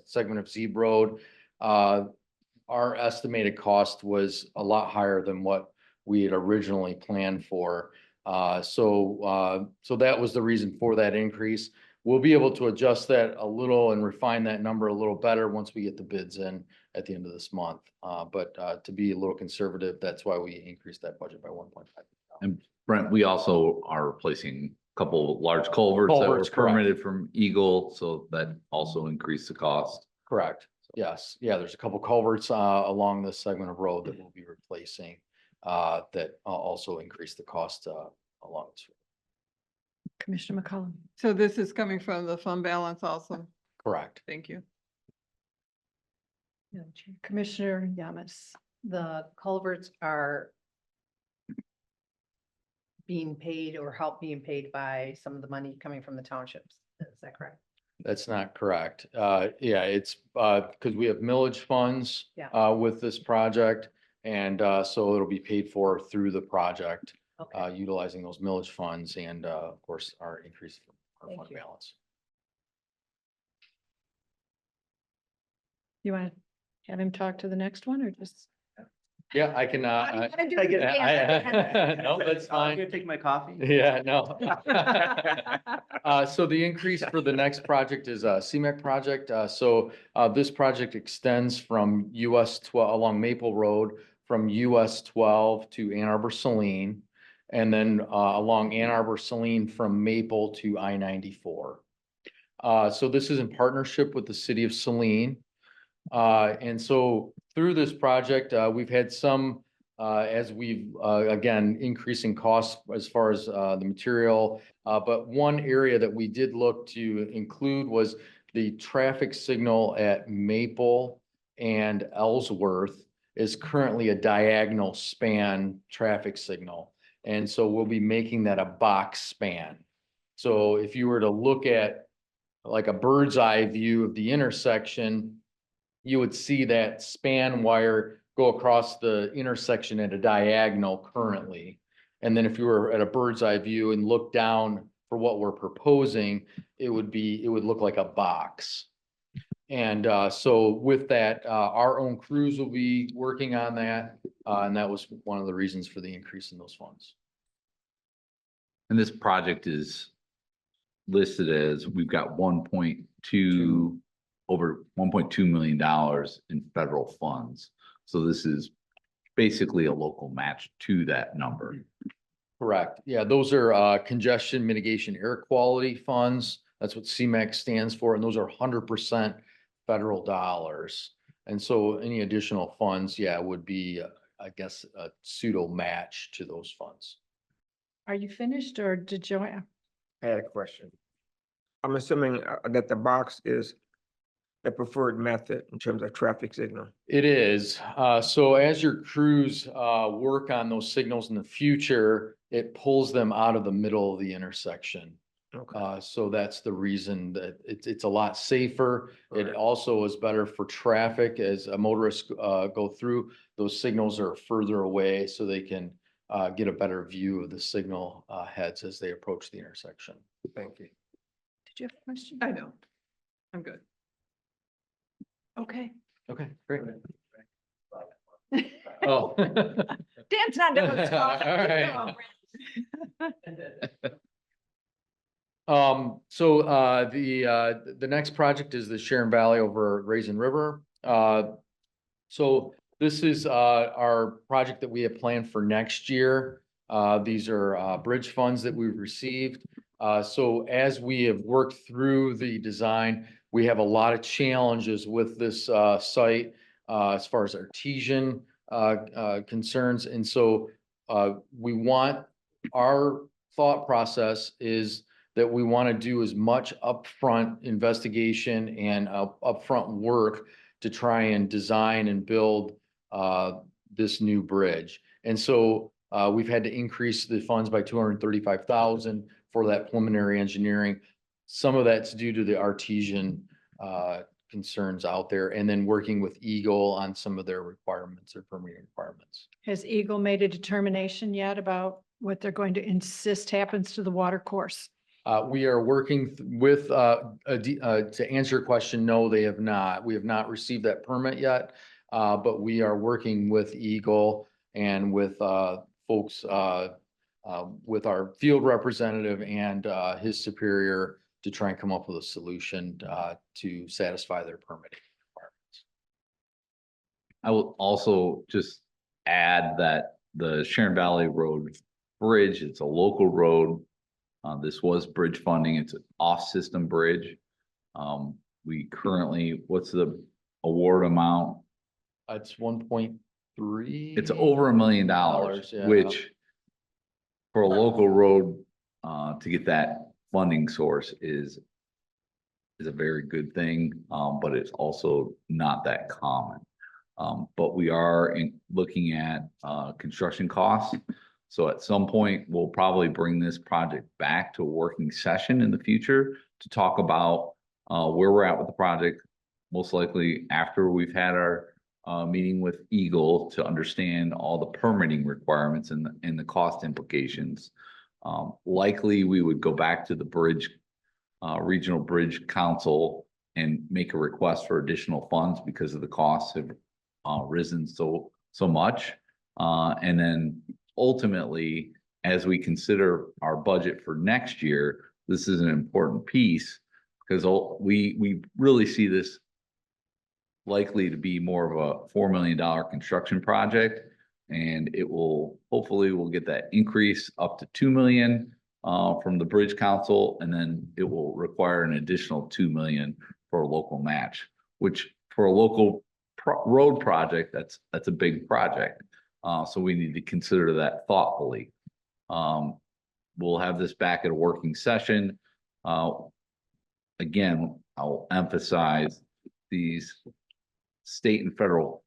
segment of Zeeb Road, our estimated cost was a lot higher than what we had originally planned for. So that was the reason for that increase. We'll be able to adjust that a little and refine that number a little better once we get the bids in at the end of this month. But to be a little conservative, that's why we increased that budget by 1.5. And Brent, we also are replacing a couple of large culverts that were Culverts, correct. permitted from Eagle, so that also increased the cost. Correct. Yes. Yeah, there's a couple culverts along this segment of road that we'll be replacing that also increase the cost along this road. Commissioner McCollum. So this is coming from the fund balance also. Correct. Thank you. Commissioner Yamas. The culverts are being paid or help being paid by some of the money coming from the townships. Is that correct? That's not correct. Yeah, it's because we have millage funds Yeah. with this project. And so it'll be paid for through the project, Okay. utilizing those millage funds and of course, our increase from our Thank fund you. balance. You want to have him talk to the next one or just? Yeah, I can. How do you wanna do I this, get- Dan? No, that's I'm fine. gonna take my coffee. Yeah, no. So the increase for the next project is a CMAQ project. This project extends from US 12 along Maple Road from US 12 to Ann Arbor Saline. And then along Ann Arbor Saline from Maple to I-94. So this is in partnership with the city of Saline. And so through this project, we've had some, as we've, again, increasing costs as far as the material. But one area that we did look to include was the traffic signal at Maple and Ellsworth is currently a diagonal span traffic signal. And so we'll be making that a box span. So if you were to look at like a bird's eye view of the intersection, you would see that span wire go across the intersection at a diagonal currently. And then if you were at a bird's eye view and look down for what we're proposing, it would look like a box. And so with that, our own crews will be working on that. And that was one of the reasons for the increase in those funds. And this project is listed as, we've got over $1.2 million in federal funds. So this is basically a local match to that number. Correct. Yeah, those are congestion mitigation air quality funds. That's what CMAQ stands for. And those are 100% federal dollars. And so any additional funds, yeah, would be, I guess, a pseudo match to those funds. Are you finished or did you? I had a question. I'm assuming that the box is the preferred method in terms of traffic signal. It is. So as your crews work on those signals in the future, it pulls them out of the middle of the intersection. Okay. So that's the reason that it's a lot safer. It Right. also is better for traffic as motorists go through. Those signals are further away so they can get a better view of the signal heads as they approach the intersection. Thank you. Did you have a question? I don't. I'm good. Okay. Okay, great. Oh. Dan's not doing his talk. All right. So the next project is the Sharon Valley over Raisin River. So this is our project that we have planned for next year. These are bridge funds that we've received. So as we have worked through the design, we have a lot of challenges with this site as far as artesian concerns. And so we want, our thought process is that we want to do as much upfront investigation and upfront work to try and design and build this new bridge. And so we've had to increase the funds by 235,000 for that preliminary engineering. Some of that's due to the artesian concerns out there, and then working with Eagle on some of their requirements, their permitting requirements. Has Eagle made a determination yet about what they're going to insist happens to the water course? We are working with, to answer your question, no, they have not. We have not received that permit yet. But we are working with Eagle and with folks, with our field representative and his superior to try and come up with a solution to satisfy their permitting requirements. I will also just add that the Sharon Valley Road Bridge, it's a local road. This was bridge funding. It's an off-system bridge. We currently, what's the award amount? It's 1.3. It's over $1 million, Yeah. which for a local road, to get that funding source is a very good thing, but it's also not that common. But we are looking at construction costs. So at some point, we'll probably bring this project back to a working session in the future to talk about where we're at with the project. Most likely after we've had our meeting with Eagle to understand all the permitting requirements and the cost implications. Likely, we would go back to the bridge, Regional Bridge Council and make a request for additional funds because of the costs have risen so much. And then ultimately, as we consider our budget for next year, this is an important piece because we really see this likely to be more of a $4 million construction project. And it will, hopefully we'll get that increase up to 2 million from the Bridge Council. And then it will require an additional 2 million for a local match, which for a local road project, that's a big project. So we need to consider that thoughtfully. We'll have this back at a working session. Again, I'll emphasize these state and federal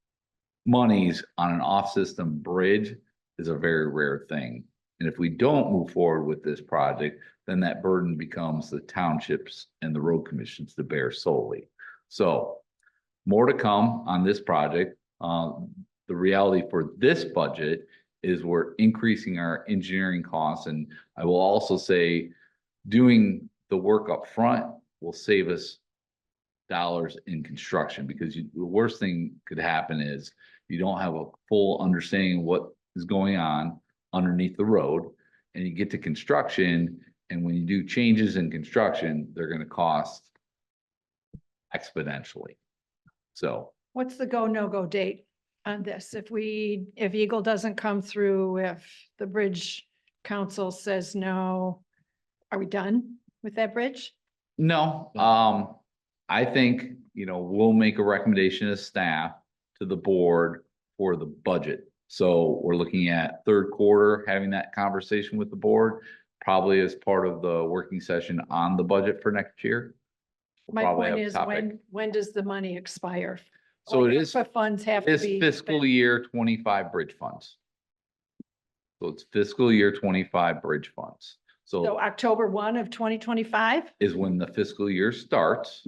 monies on an off-system bridge is a very rare thing. And if we don't move forward with this project, then that burden becomes the townships and the road commissions to bear solely. So more to come on this project. The reality for this budget is we're increasing our engineering costs. And I will also say doing the work up front will save us dollars in construction, because the worst thing could happen is you don't have a full understanding of what is going on underneath the road, and you get to construction, and when you do changes in construction, they're going to cost exponentially. So What's the go, no-go date on this? If Eagle doesn't come through, if the Bridge Council says no, are we done with that bridge? no, I think, we'll make a recommendation as staff to the board for the budget. So we're looking at third quarter, having that conversation with the board, probably as part of the working session on the budget for next year. We'll My probably point have a is, topic. when does the money expire? So Or it is ARPA funds have to this be. fiscal spent. year 25 bridge funds. So it's fiscal year 25 bridge funds. So So October 1 of 2025? is when the fiscal year starts.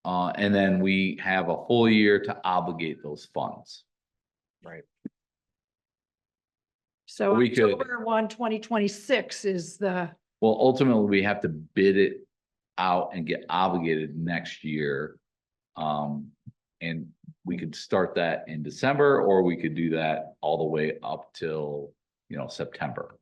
And then we have a full year to obligate those funds. So We could- October 1, 2026 is the, Well, ultimately, we have to bid it out and get obligated next year. And we could start that in December, or we could do that all the way up till, September.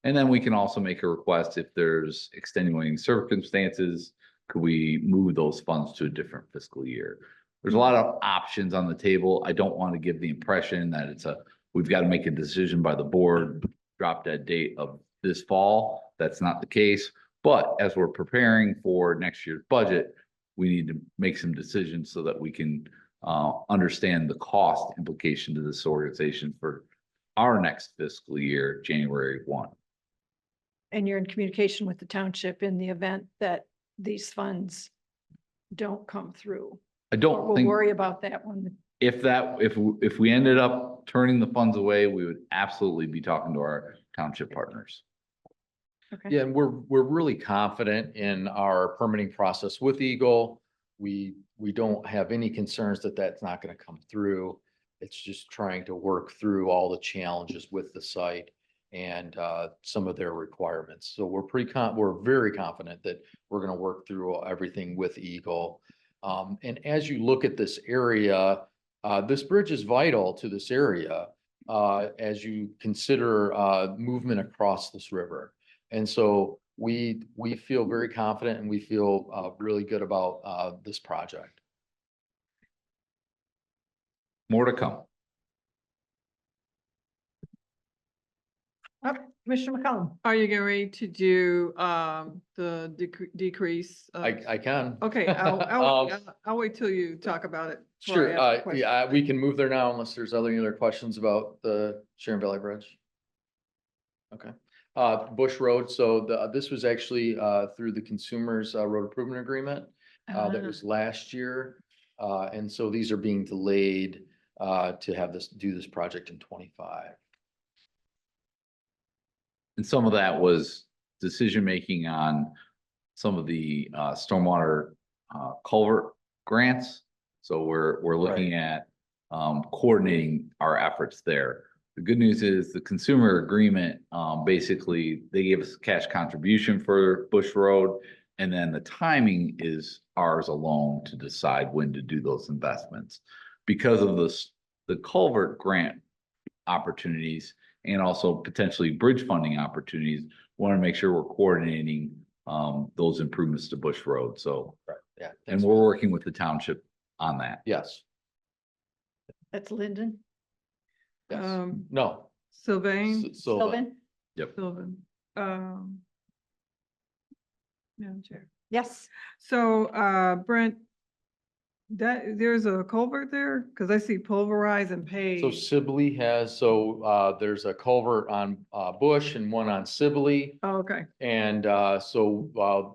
And then we can also make a request if there's extenuating circumstances, could we move those funds to a different fiscal year? There's a lot of options on the table. I don't want to give the impression that we've got to make a decision by the board, drop dead date of this fall. That's not the case. But as we're preparing for next year's budget, we need to make some decisions so that we can understand the cost implication to this organization for our next fiscal year, January 1. And you're in communication with the township in the event that these funds don't come through. I Or don't we'll think, worry about that one. if we ended up turning the funds away, we would absolutely be talking to our township partners. Okay. Yeah, and we're really confident in our permitting process with Eagle. We don't have any concerns that that's not gonna come through. It's just trying to work through all the challenges with the site and some of their requirements. So we're very confident that we're gonna work through everything with Eagle. And as you look at this area, this bridge is vital to this area as you consider movement across this river. And so we feel very confident and we feel really good about this project. More to come. Oh, Commissioner McCollum. Are you getting ready to do, the decrease? I can. Okay, I'll wait till you talk about it. before I Sure, ask the question. yeah, we can move there now unless there's any other questions about the Sharon Valley Bridge. Okay, Bush Road, so this was actually through the Consumers Road Improvement Agreement that was last year. And so these are being delayed to do this project in 25. And some of that was decision-making on some of the stormwater culvert grants. So we're looking at coordinating our efforts there. The good news is the consumer agreement, basically, they gave us cash contribution for Bush Road. And then the timing is ours alone to decide when to do those investments. Because of the culvert grant opportunities and also potentially bridge funding opportunities, want to make sure we're coordinating those improvements to Bush Road. So, Right. Yeah. and thanks, we're Matt. working with the township on that. Yes, That's Lyndon. yes. No, Sylvain, Sylvan. Sylvan. Madam Chair. Yes. So, Brent, there's a culvert there? Cause I see pulverize and So pave. Sibley there's a culvert on Bush and one on Sibley. Oh, okay, And so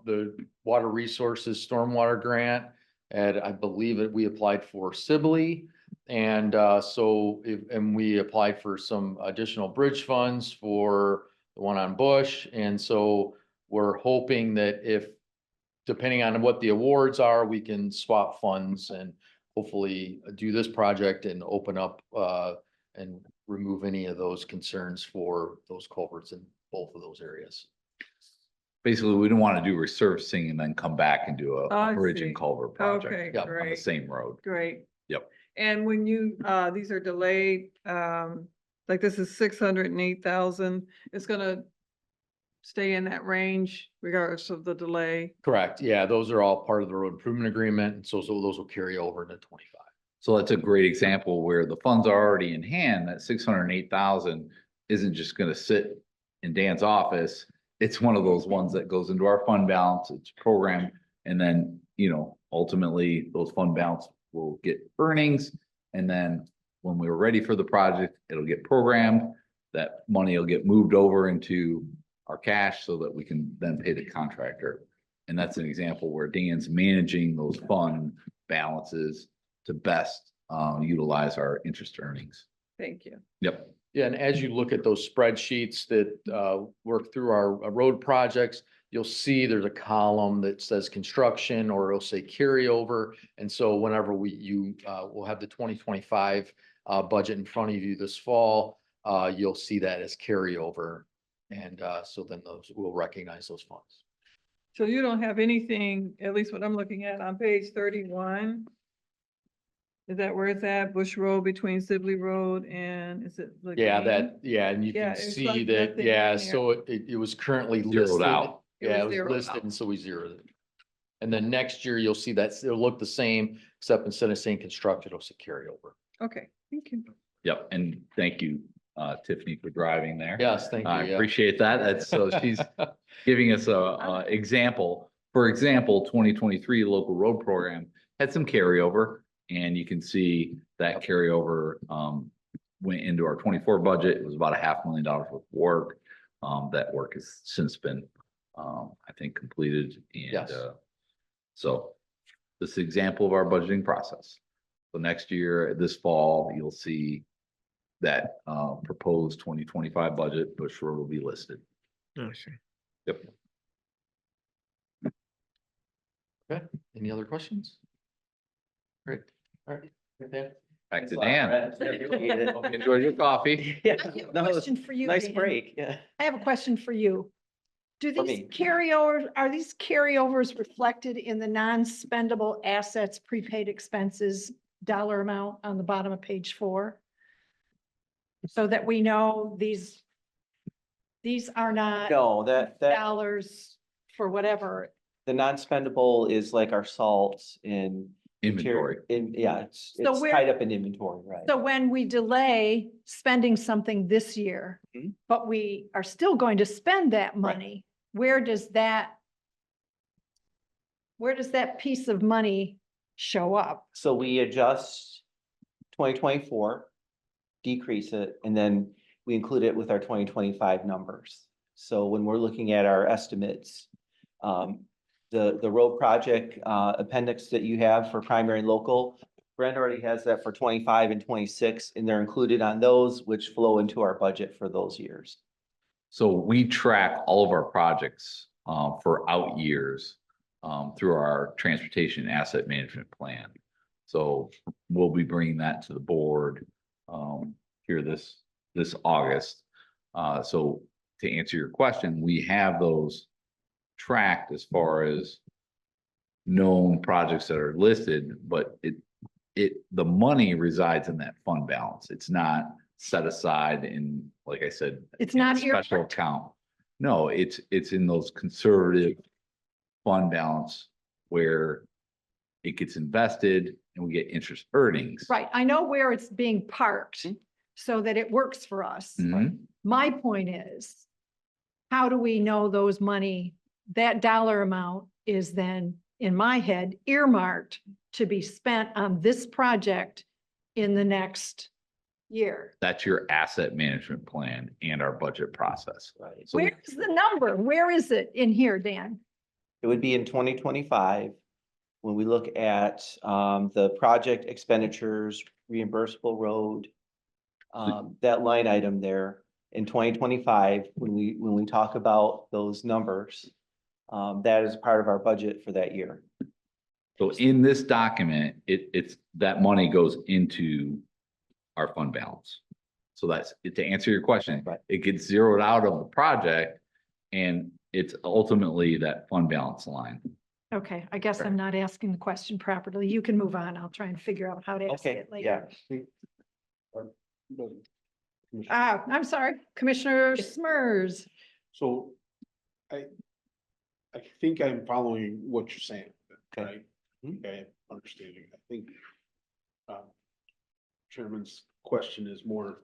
the Water Resources Stormwater Grant, and I believe that we applied for Sibley. And and we applied for some additional bridge funds for the one on Bush. And so we're hoping that depending on what the awards are, we can swap funds and hopefully do this project and open up and remove any of those concerns for those culverts in both of those areas. Basically, we don't want to do resurfacing and then come back and do I a bridge see. and culvert Okay, project on the great. same road. Great. Yep. And when these are delayed, like this is 608,000, it's gonna stay in that range regardless of the delay. Correct. Yeah, those are all part of the road improvement agreement. And so those will carry over into 25. So that's a great example where the funds are already in hand. That 608,000 isn't just gonna sit in Dan's office. It's one of those ones that goes into our fund balance, it's programmed, and then, ultimately those fund balance will get earnings. And then when we're ready for the project, it'll get programmed. That money will get moved over into our cash so that we can then pay the contractor. And that's an example where Dan's managing those fund balances to best utilize our interest earnings. Thank you. Yep. Yeah, and as you look at those spreadsheets that work through our road projects, you'll see there's a column that says construction or it'll say carryover. And so whenever we'll have the 2025 budget in front of you this fall, you'll see that as carryover. And so then we'll recognize those funds. So you don't have anything, at least what I'm looking at on page 31. Is that where it's at? Bush Road between Sibley Road and is it? Yeah, Lagrange? and you Yeah, can it's see like that, nothing yeah, in so it was currently Zeroed listed. out. Yeah, it was was zeroed listed out. and so we zeroed it. And then next year you'll see that it'll look the same, except instead of saying constructed, it'll say carryover. Okay, thank you. Yep. And thank you, Tiffany, for driving there. Yes, thank you. I yeah. appreciate that. That's so she's giving us a example. For example, 2023 local road program had some carryover. And you can see that carryover, went into our 24 budget. It was about $500,000 worth of work. That work has since been, I think, completed. And, Yes. so this is an example of our budgeting process. So next year, this fall, you'll see that, proposed 2025 budget, which will be listed. I see. Yep. Okay, any other questions? Great, all right. Dan? Back to Dan. Appreciate it. Hope you enjoyed your coffee. Yeah, I have a no, question for you, nice Dan. break, yeah. I have a question for you. Do For these me. carryovers, are these carryovers reflected in the non-spendable assets, prepaid expenses dollar amount on the bottom of page 4? So that we know these are not No, that, dollars for whatever. the non-spendable is like our salts in. Inventory. Yeah, it's So where- tied up in inventory, right? So when we delay spending something this year, Mhm. but we are still going to spend that money, where does that piece of money show up? So we adjust 2024, decrease it, and then we include it with our 2025 numbers. So when we're looking at our estimates, the road project appendix that you have for primary and local, Brent already has that for 25 and 26, and they're included on those, which flow into our budget for those years. So we track all of our projects, for out years, through our transportation asset management plan. So we'll be bringing that to the board, here this August. So to answer your question, we have those tracked as far as known projects that are listed, but the money resides in that fund balance. It's not set aside in, like I said. It's in a not special earmarked. account. No, it's in those conservative fund balance where it gets invested and we get interest earnings. Right, I know where it's being parked so that it works for us. Mhm. My point is, how do we know those money, that dollar amount is then, in my head, earmarked to be spent on this project in the next year? That's your asset management plan and our budget process. Right. So Where's the number? Where is it in here, Dan? It would be in 2025, when we look at the project expenditures, reimbursable road, that line item there in 2025, when we talk about those numbers, that is part of our budget for that year. So in this document, it's, that money goes into our fund balance. So that's, to answer your question, Right. it gets zeroed out of the project and it's ultimately that fund balance line. Okay, I guess I'm not asking the question properly. You can move on. I'll try and figure out how to ask Okay, it later. yeah. I'm sorry, Commissioner Smers. So I think I'm following what you're saying, Okay. right? Mhm. Okay, understanding. I think Chairman's question is more,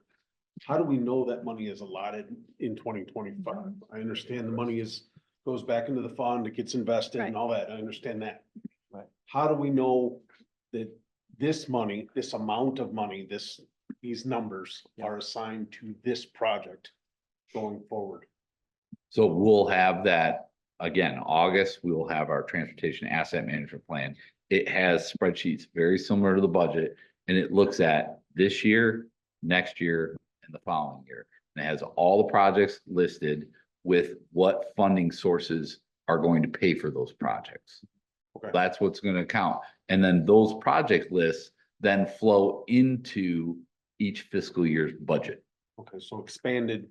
how do we know that money is allotted in 2025? I understand the money goes back into the fund, it gets invested and Right. all that. I understand that. Right. How do we know that this money, this amount of money, these numbers are assigned to this project going forward? So we'll have that, again, August, we will have our transportation asset management plan. It has spreadsheets very similar to the budget and it looks at this year, next year, and the following year. And it has all the projects listed with what funding sources are going to pay for those projects. Okay. That's what's going to count. And then those project lists then flow into each fiscal year's budget. Okay, so expanded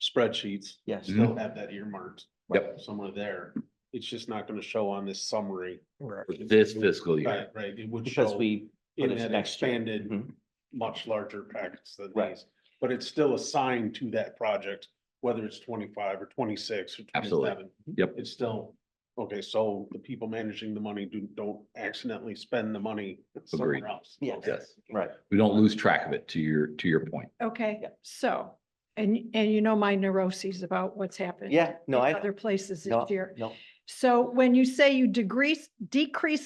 spreadsheets Yes. still have that earmarked. Yep. Somewhere there. It's just not gonna show on this summary. For this fiscal year. Right, right. It would Because show we put in it that next year. expanded, Mhm. much larger packets than Right. these. But it's still assigned to that project, whether it's 25 or 26 or Absolutely. 27. Yep. It's still, okay, so the people managing the money don't accidentally spend the money Agreed. somewhere else. Yes. Okay. Yes. Right. We don't lose track of it to your point. Okay, Yeah. so, and you know my neuroses about what's happened. Yeah, no, in I, Other places no, this year. no, So when you say you decrease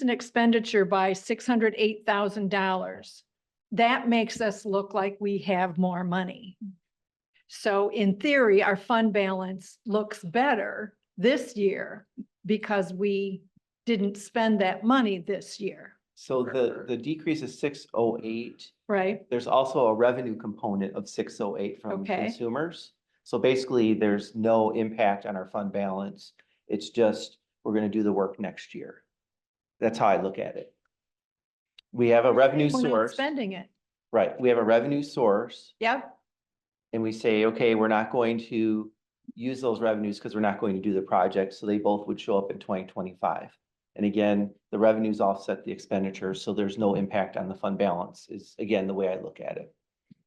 an expenditure by $608,000, that makes us look like we have more money. So in theory, our fund balance looks better this year because we didn't spend that money this year, So the decrease is 608. right? There's also a revenue component of 608 from Okay. consumers. So basically, there's no impact on our fund balance. It's just, we're gonna do the work next year. That's how I look at it. We have a revenue We're not source, spending it. right? We have a revenue source, Yep, and we say, okay, we're not going to use those revenues because we're not going to do the project, so they both would show up in 2025. And again, the revenues offset the expenditures, so there's no impact on the fund balance, is again, the way I look at it.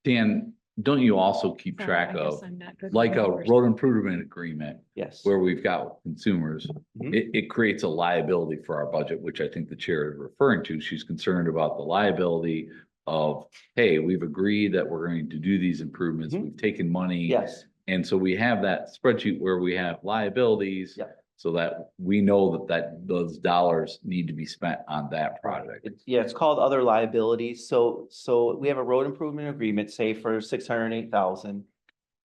Dan, don't you also keep Sorry, track I guess of, I'm not good with like a numbers. road improvement agreement Yes. where we've got consumers? Mhm. It creates a liability for our budget, which I think the chair is referring to. She's concerned about the liability of, hey, we've agreed that we're going to do these improvements. Mhm. We've taken money. Yes, And so we have that spreadsheet where we have liabilities. Yep. So that we know that those dollars need to be spent on that project. it's called other liabilities. So we have a road improvement agreement, say for 608,000.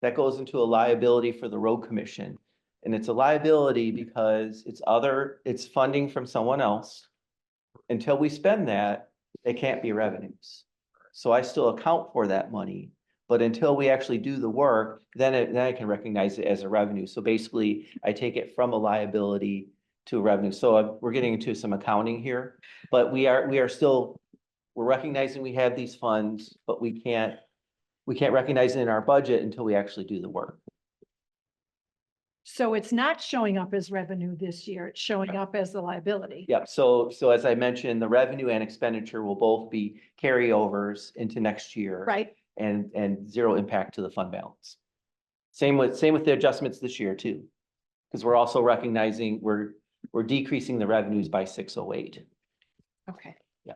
That goes into a liability for the road commission. And it's a liability because it's funding from someone else. Until we spend that, it can't be revenues. So I still account for that money, but until we actually do the work, then I can recognize it as a revenue. So basically, I take it from a liability to a revenue. So we're getting into some accounting here, but we're recognizing we have these funds, but we can't recognize it in our budget until we actually do the work. So it's not showing up as revenue this year, it's showing up as the liability. Yep, so as I mentioned, the revenue and expenditure will both be carryovers into next year. Right, And zero impact to the fund balance. Same with the adjustments this year too. Because we're also recognizing we're decreasing the revenues by 608. okay. Yeah.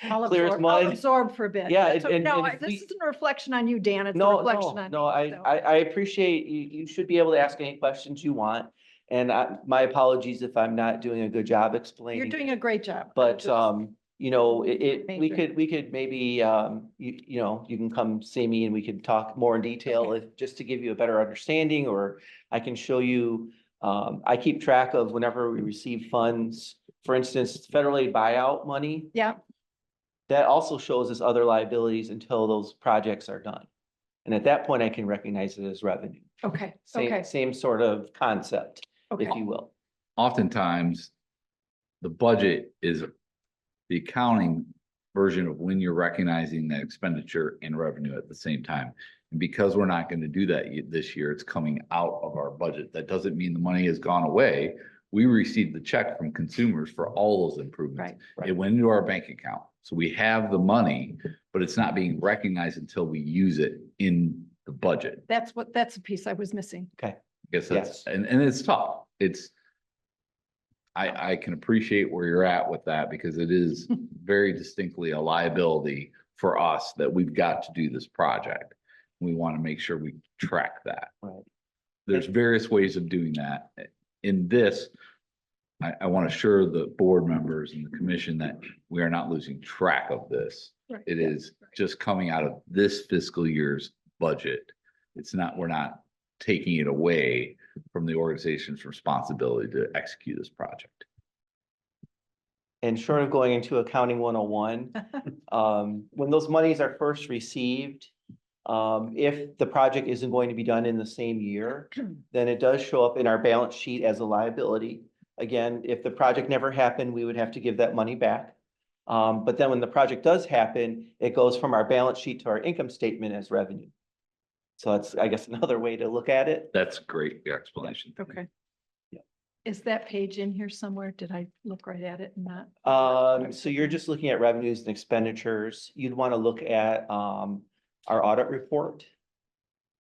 I'll Clear as absorb, I'll mud. absorb for a bit. Yeah, That's and- No, and if this we- isn't a reflection on you, Dan, it's a No, reflection on me. no, so. I appreciate you should be able to ask any questions you want. And my apologies if I'm not doing a good job explaining. You're doing a great job. I'm But, just- you know, Major. we could maybe, you can come see me and we could talk more in detail Okay. just to give you a better understanding, or I can show you, I keep track of whenever we receive funds, for instance, federal aid buyout money. Yeah, That also shows us other liabilities until those projects are done. And at that point, I can recognize it as revenue. okay, okay, Same sort of concept, okay. if you will. Oftentimes, the budget is the accounting version of when you're recognizing that expenditure and revenue at the same time. And because we're not going to do that this year, it's coming out of our budget. That doesn't mean the money has gone away. We received the check from consumers for all those improvements. Right. It went into our bank account. So we have the money, but it's not being recognized until we use it in the budget. That's the piece I was missing. I guess that's, Yes. and it's tough. I can appreciate where you're at with that because it is very distinctly a liability for us that we've got to do this project. We want to make sure we track that. Right. There's various ways of doing that. In this, I want to assure the board members and the commission that we are not losing track of this. Right. It is just coming out of this fiscal year's budget. We're not taking it away from the organization's responsibility to execute this project. And short of going into accounting 101, when those monies are first received, if the project isn't going to be done in the same year, then it does show up in our balance sheet as a liability. Again, if the project never happened, we would have to give that money back. But then when the project does happen, it goes from our balance sheet to our income statement as revenue. So that's, I guess, another way to look at it. That's a great explanation. Okay. Yeah. Is that page in here somewhere? Did I look right at it and not? So you're just looking at revenues and expenditures. You'd want to look at, our audit report.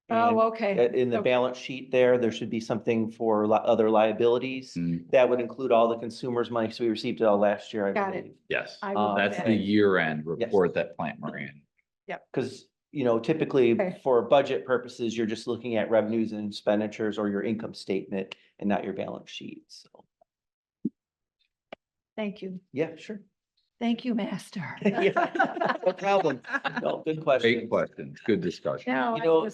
And Oh, okay. in the Okay. balance sheet there should be something for other liabilities. Mm, That would include all the consumers' money. So we received it all last year, I Got it. believe. Yes, I will Um, look that's at the it. year-end report that Plant Moran. Because, typically Okay. for budget purposes, you're just looking at revenues and expenditures or your income statement. and not your balance sheet. So, Thank you. yeah, sure. Thank you, Master. Yeah, no problem. No, good question. Great questions, good discussion. No, You know-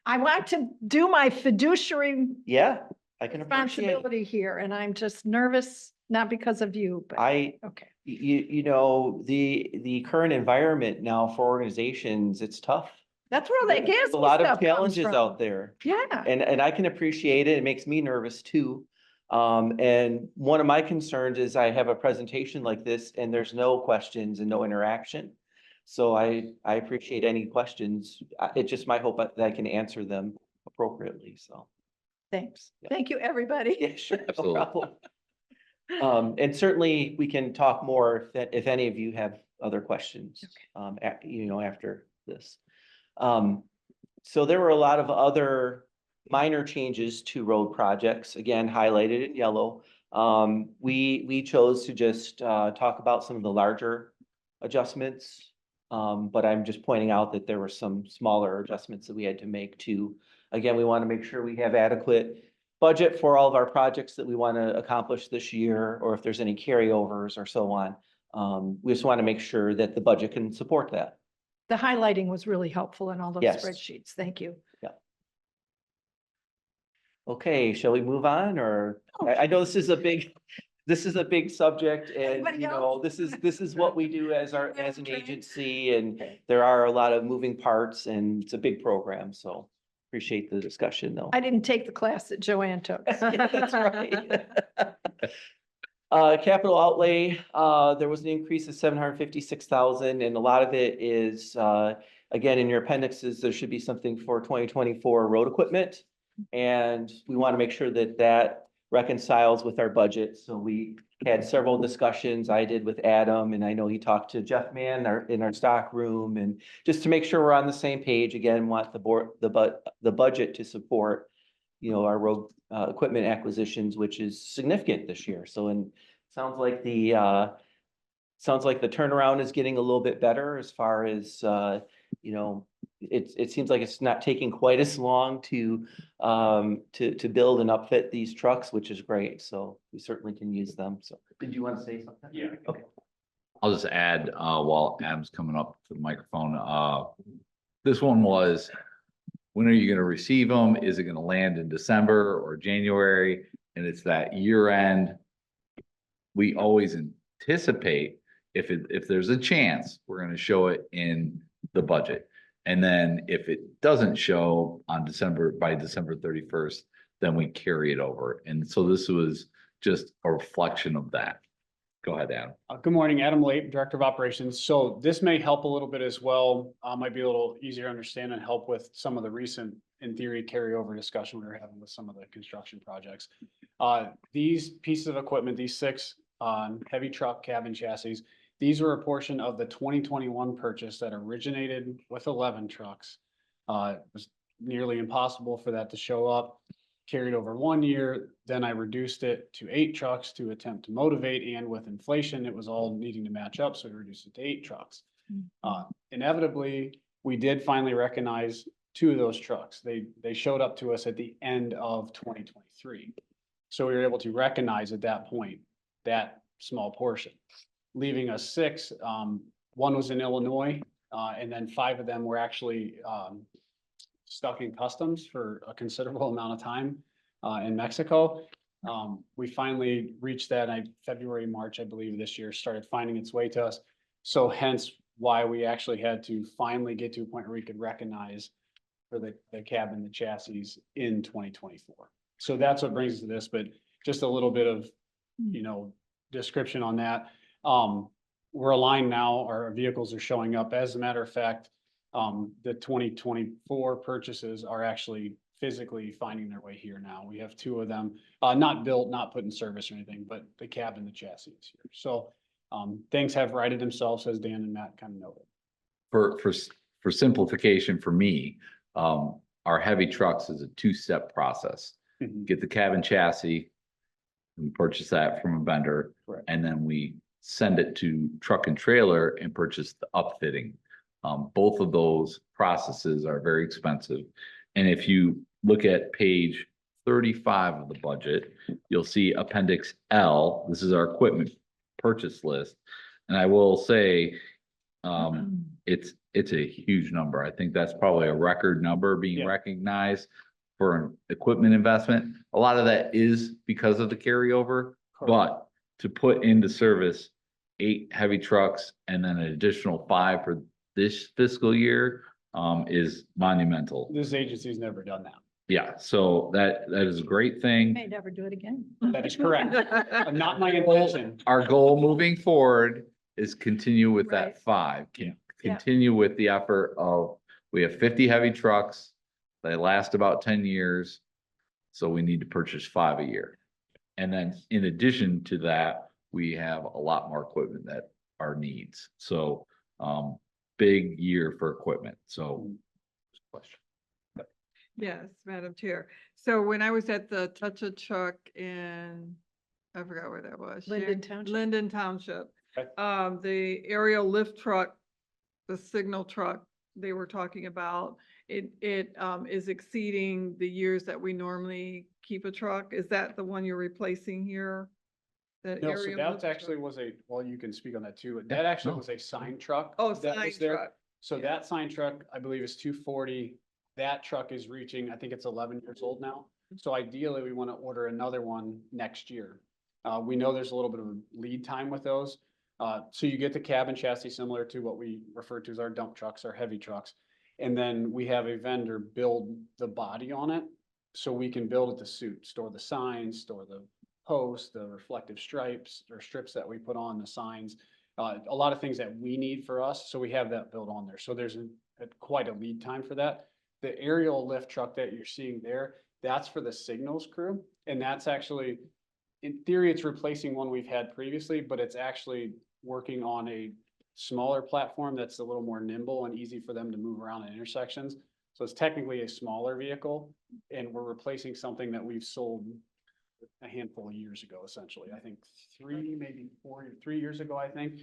I want to do my fiduciary Yeah, I can appreciate. responsibility here, and I'm just nervous, not because of you, but, okay. You know, the current environment now for organizations, it's tough. That's where that gas There's a lot of stuff comes challenges from. out there. Yeah. And I can appreciate it. It makes me nervous too. And one of my concerns is I have a presentation like this and there's no questions and no interaction. So I appreciate any questions. It's just my hope that I can answer them appropriately, so. Thanks. Yeah. Thank you, everybody. Yeah, sure, no Absolutely. problem. And certainly we can talk more if any of you have other questions, you know, after this. So there were a lot of other minor changes to road projects, again, highlighted in yellow. We chose to just talk about some of the larger adjustments. But I'm just pointing out that there were some smaller adjustments that we had to make too. Again, we want to make sure we have adequate budget for all of our projects that we want to accomplish this year, or if there's any carryovers or so on. We just want to make sure that the budget can support that. The highlighting was really helpful in all those Yes. spreadsheets. Thank you. Okay, shall we move on, or I know this is a big subject, and Anybody you know, else? this is what we do as as an Okay. agency, and Okay. there are a lot of moving parts, and it's a big program, so appreciate the discussion though. I didn't take the class that Joanne took. Yeah, that's right. Capital outlay, there was an increase of 756,000, and a lot of it is, again, in your appendixes, there should be something for 2024 road equipment. And we want to make sure that that reconciles with our budget. So we had several discussions I did with Adam, and I know he talked to Jeff Mann in our stock room, and just to make sure we're on the same page. Again, want the budget to support, you know, our road equipment acquisitions, which is significant this year. So, and sounds like the turnaround is getting a little bit better as far as, you know, it seems like it's not taking quite as long to build and upfit these trucks, which is great. So we certainly can use them. So did you want to say something? Yeah. Okay. I'll just add, while Adam's coming up to the microphone, this one was, when are you gonna receive them? Is it gonna land in December or January? And it's that year end. We always anticipate if there's a chance, we're gonna show it in the budget. And then if it doesn't show on by December 31st, then we carry it over. And so this was just a reflection of that. Go ahead, Adam. Good morning, Adam Late, Director of Operations. So this may help a little bit as well. Might be a little easier to understand and help with some of the recent, in theory, carryover discussion we were having with some of the construction projects. These pieces of equipment, these 6 heavy truck cabin chassis, these were a portion of the 2021 purchase that originated with 11 trucks. It was nearly impossible for that to show up. Carried over 1 year, then I reduced it to 8 trucks to attempt to motivate, and with inflation, it was all needing to match up, so we reduced it to 8 trucks. Inevitably, we did finally recognize 2 of those trucks. They showed up to us at the end of 2023. So we were able to recognize at that point that small portion, leaving us 6. One was in Illinois, and then 5 of them were actually stuck in customs for a considerable amount of time in Mexico. We finally reached that February, March, I believe this year, started finding its way to us. So hence why we actually had to finally get to a point where we could recognize for the cab and the chassis in 2024. So that's what brings us to this, but just a little bit of, you know, description on that. We're aligned now, our vehicles are showing up. As a matter of fact, the 2024 purchases are actually physically finding their way here now. We have 2 of them, not built, not put in service or anything, but the cab and the chassis is here. So things have righted themselves, as Dan and Matt kind of noted. For simplification for me, our heavy trucks is a 2-step process. Get the cabin chassis, we purchase that from a vendor, Correct. and then we send it to truck and trailer and purchase the upfitting. Both of those processes are very expensive. And if you look at page 35 of the budget, you'll see Appendix L. This is our equipment purchase list. And I will say, it's a huge number. I think that's probably a record number being Yeah. recognized for an equipment investment. A lot of that is because of the carryover, but to put into service 8 heavy trucks and then an additional 5 for this fiscal year is monumental. This agency's never done that. Yeah, so that is a great thing. May never do it again. That is correct. Not my intention. Our goal moving forward is continue with Right. that 5. Yeah. Yeah. Continue with the effort of, we have 50 heavy trucks. They last about 10 years. So we need to purchase 5 a year. And then in addition to that, we have a lot more equipment that our needs. So big year for equipment. So question. Yes, Madam Chair. So when I was at the Touch a Truck in, I forgot where that was. Linden Township. Linden Township. Okay. The aerial lift truck, the signal truck they were talking about, it is exceeding the years that we normally keep a truck. Is that the one you're replacing here? That No, so aerial that lift actually truck? was a, you can speak on that too. That actually no. was a sign truck. Oh, that sign was there. truck. So Yeah. that sign truck, I believe is 240. That truck is reaching, I think it's 11 years old now. So ideally, we want to order another one next year. We know there's a little bit of a lead time with those. So you get the cab and chassis similar to what we refer to as our dump trucks, our heavy trucks. And then we have a vendor build the body on it. So we can build it to suit, store the signs, store the posts, the reflective stripes or strips that we put on the signs. A lot of things that we need for us. So we have that built on there. So there's quite a lead time for that. The aerial lift truck that you're seeing there, that's for the signals crew. And that's actually, in theory, it's replacing one we've had previously, but it's actually working on a smaller platform that's a little more nimble and easy for them to move around in intersections. So it's technically a smaller vehicle, and we're replacing something that we've sold a handful of years ago, essentially. I think 3 years ago, I think,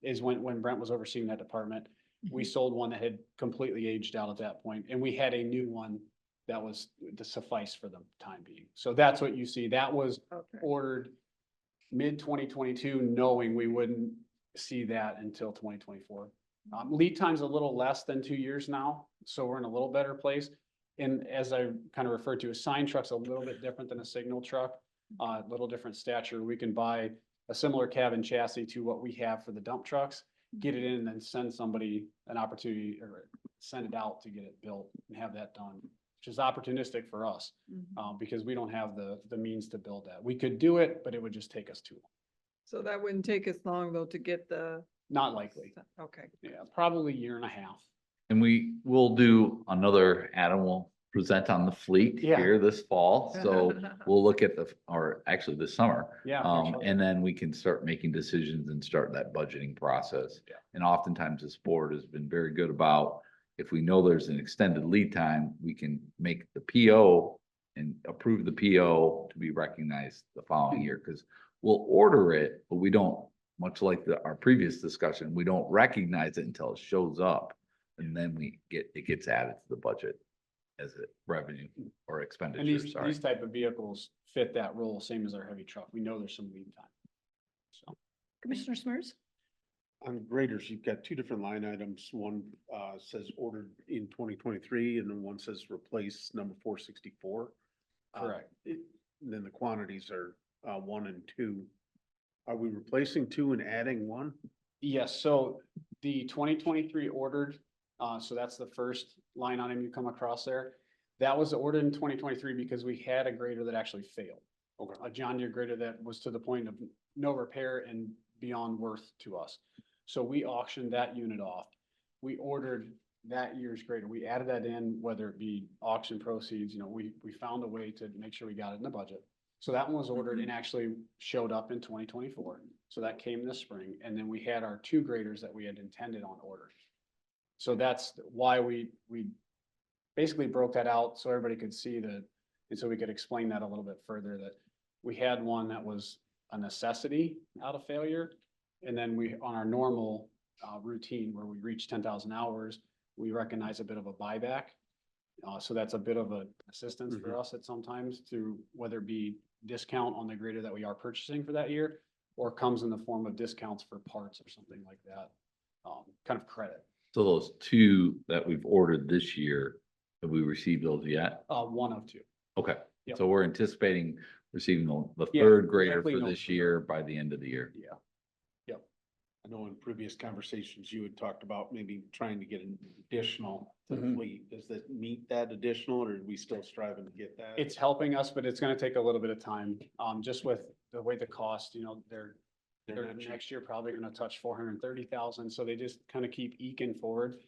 is when Brent was overseeing that department. We sold one that had completely aged out at that point, and we had a new one that was to suffice for the time being. So that's what you see. That was Okay. ordered mid 2022, knowing we wouldn't see that until 2024. Lead time's a little less than 2 years now, so we're in a little better place. And as I kind of referred to, a sign truck's a little bit different than a signal truck, a little different stature. We can buy a similar cab and chassis to what we have for the dump trucks, get it in and then send somebody an opportunity or send it out to get it built and have that done, which is opportunistic for us, because we don't have the means to build that. We could do it, but it would just take us too long. So that wouldn't take us long though to get the. Not likely. Okay. Yeah, probably 1.5 years. And we will do another, Adam will present on the fleet Yeah. here this fall. So we'll look at or actually this summer. Yeah. for sure. And then we can start making decisions and start that budgeting process. Yeah. And oftentimes this board has been very good about, if we know there's an extended lead time, we can make the PO and approve the PO to be recognized the following year, because we'll order it, but we don't, much like our previous discussion, we don't recognize it until it shows up. And then it gets added to the budget as a revenue or And expenditure, sorry. these type of vehicles fit that role, same as our heavy truck. We know there's some lead time. So, Commissioner Smers? On graders, you've got 2 different line items. One says ordered in 2023 and then one says replace number 464. Correct. Then the quantities are 1 and 2. Are we replacing 2 and adding 1? yes, so the 2023 ordered, so that's the first line item you come across there. That was ordered in 2023 because we had a grader that actually failed. Okay. A John Deere grader that was to the point of no repair and beyond worth to us. So we auctioned that unit off. We ordered that year's grader. We added that in, whether it be auction proceeds, we found a way to make sure we got it in the budget. So that one was ordered and actually showed up in 2024. So that came this spring. And then we had our 2 graders that we had intended on order. So that's why we basically broke that out so everybody could see and so we could explain that a little bit further, that we had one that was a necessity out of failure. And then on our normal routine where we reach 10,000 hours, we recognize a bit of a buyback. So that's a bit of a assistance for Mhm. us at sometimes through whether it be discount on the grader that we are purchasing for that year, or comes in the form of discounts for parts or something like that. Kind of credit. So those two that we've ordered this year, have we received those yet? One of two. Okay, Yep. so we're anticipating receiving the Yeah, third grader likely for no this third. year by the end of the year. Yeah. I know in previous conversations, you had talked about maybe trying to get an additional to the Mhm. fleet. Does that meet that additional, or are we still striving to get that? It's helping us, but it's gonna take a little bit of time, just with the way the cost, they're not cheap. next year probably gonna touch 430,000, so they just kind of keep eking forward.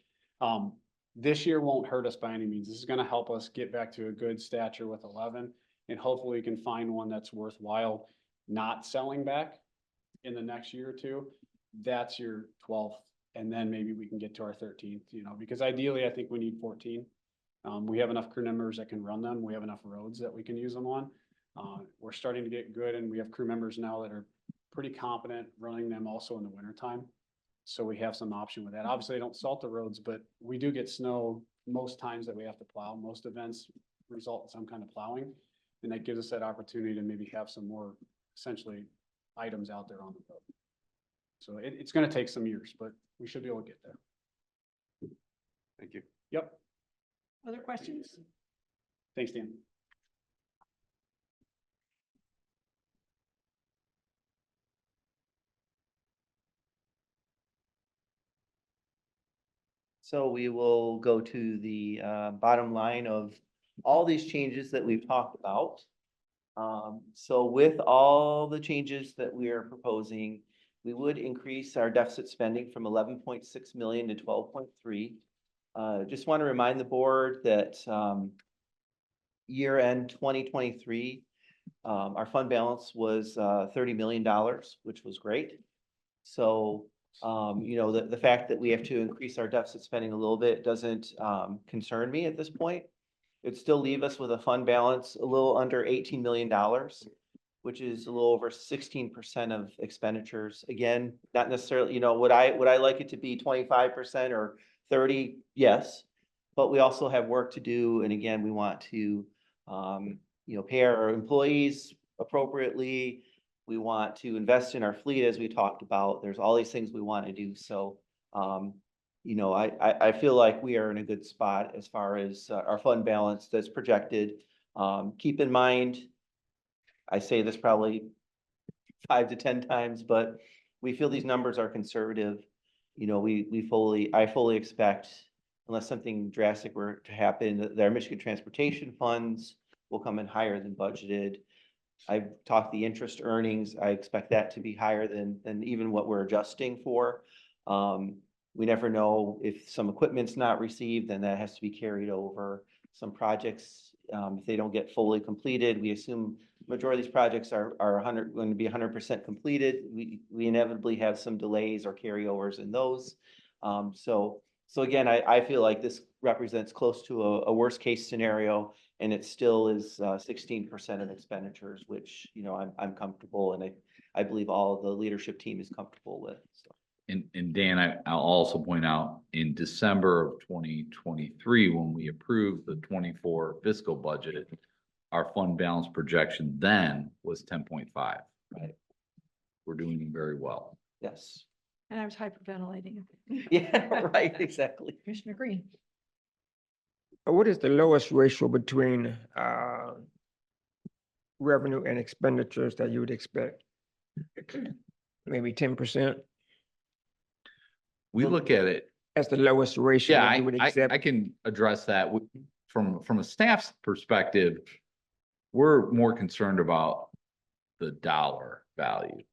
This year won't hurt us by any means. This is gonna help us get back to a good stature with 11, and hopefully we can find one that's worthwhile not selling back in the next year or two. That's your 12th, and then maybe we can get to our 13th, because ideally I think we need 14. We have enough crew members that can run them. We have enough roads that we can use them on. We're starting to get good, and we have crew members now that are pretty competent running them also in the wintertime. So we have some option with that. Obviously, I don't salt the roads, but we do get snow most times that we have to plow. Most events result in some kind of plowing. And that gives us that opportunity to maybe have some more essentially items out there on the road. So it's gonna take some years, but we should be able to get there. Thank you. Yep. Other questions? Thanks, Dan. So we will go to the bottom line of all these changes that we've talked about. So with all the changes that we are proposing, we would increase our deficit spending from 11.6 million to 12.3. Just want to remind the board that year end 2023, our fund balance was $30 million, which was great. So the fact that we have to increase our deficit spending a little bit doesn't concern me at this point. It'd still leave us with a fund balance a little under $18 million, which is a little over 16% of expenditures. Again, not necessarily, would I like it to be 25% or 30? Yes. But we also have work to do. And again, we want to, pay our employees appropriately. We want to invest in our fleet, as we talked about. There's all these things we want to do. So, I feel like we are in a good spot as far as our fund balance that's projected. Keep in mind, I say this probably 5 to 10 times, but we feel these numbers are conservative. I fully expect, unless something drastic were to happen, that our Michigan transportation funds will come in higher than budgeted. I've talked the interest earnings. I expect that to be higher than even what we're adjusting for. We never know if some equipment's not received, then that has to be carried over. Some projects, if they don't get fully completed, we assume majority of these projects are going to be 100% completed. We inevitably have some delays or carryovers in those. So again, I feel like this represents close to a worst case scenario, and it still is 16% of expenditures, which, I'm comfortable, and I believe all of the leadership team is comfortable with. So. And Dan, I'll also point out in December of 2023, when we approved the 24 fiscal budget, our fund balance projection then was 10.5. Right. We're doing very well. Yes. And I was hyperventilating. Yeah, right, exactly. Commissioner Green. What is the lowest ratio between revenue and expenditures that you would expect? Maybe 10%? We look at it. That's the lowest ratio Yeah, that you would I accept? can address that from a staff's perspective. We're more concerned about the dollar value.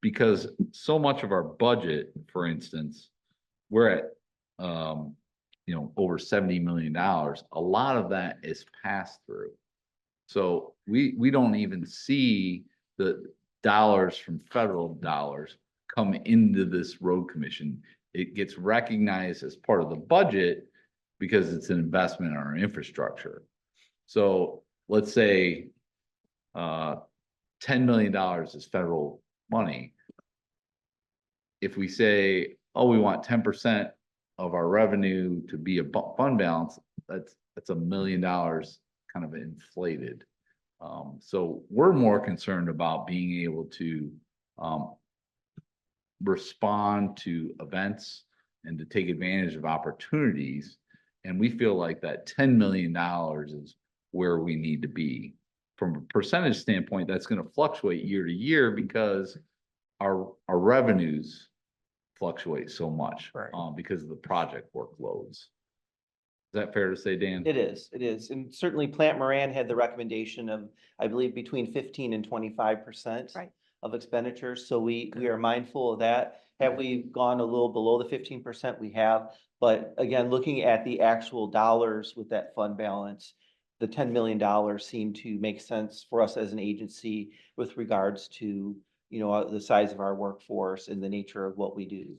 Because so much of our budget, for instance, we're at, over $70 million. A lot of that is passed through. So we don't even see the dollars from federal dollars come into this road commission. It gets recognized as part of the budget because it's an investment in our infrastructure. So let's say $10 million is federal money. If we say, oh, we want 10% of our revenue to be a fund balance, that's $1 million kind of inflated. So we're more concerned about being able to, respond to events and to take advantage of opportunities. And we feel like that $10 million is where we need to be. From a percentage standpoint, that's going to fluctuate year to year because our revenues fluctuate so much. Right. Because of the project workloads. Is that fair to say, Dan? It is. And certainly Plant Moran had the recommendation of, I believe, between 15 and 25%. Right. Of expenditures. So we are mindful of that. Have we gone a little below the 15%? We have. But again, looking at the actual dollars with that fund balance, the $10 million seemed to make sense for us as an agency with regards to, the size of our workforce and the nature of what we do.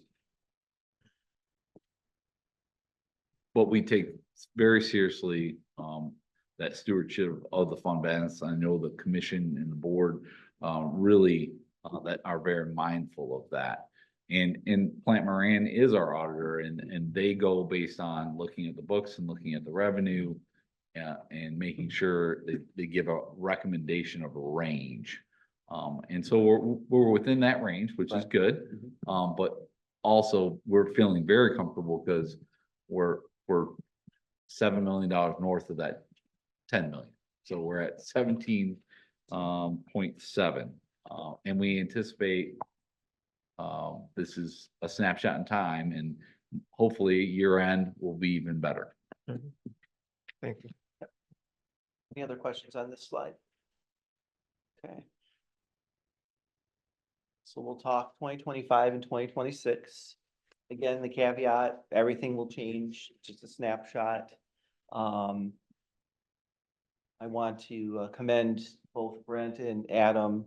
But we take very seriously, that stewardship of the fund balance. I know the commission and the board, really, that are very mindful of that. And Plant Moran is our auditor and they go based on looking at the books and looking at the revenue, and making sure they give a recommendation of a range. And so we're within that range, which is good. But also we're feeling very comfortable because we're $7 million north of that 10 million. So we're at 17.7. And we anticipate, this is a snapshot in time and hopefully year end will be even better. Thank you. Any other questions on this slide? Okay. So we'll talk 2025 and 2026. Again, the caveat, everything will change, just a snapshot. I want to commend both Brent and Adam.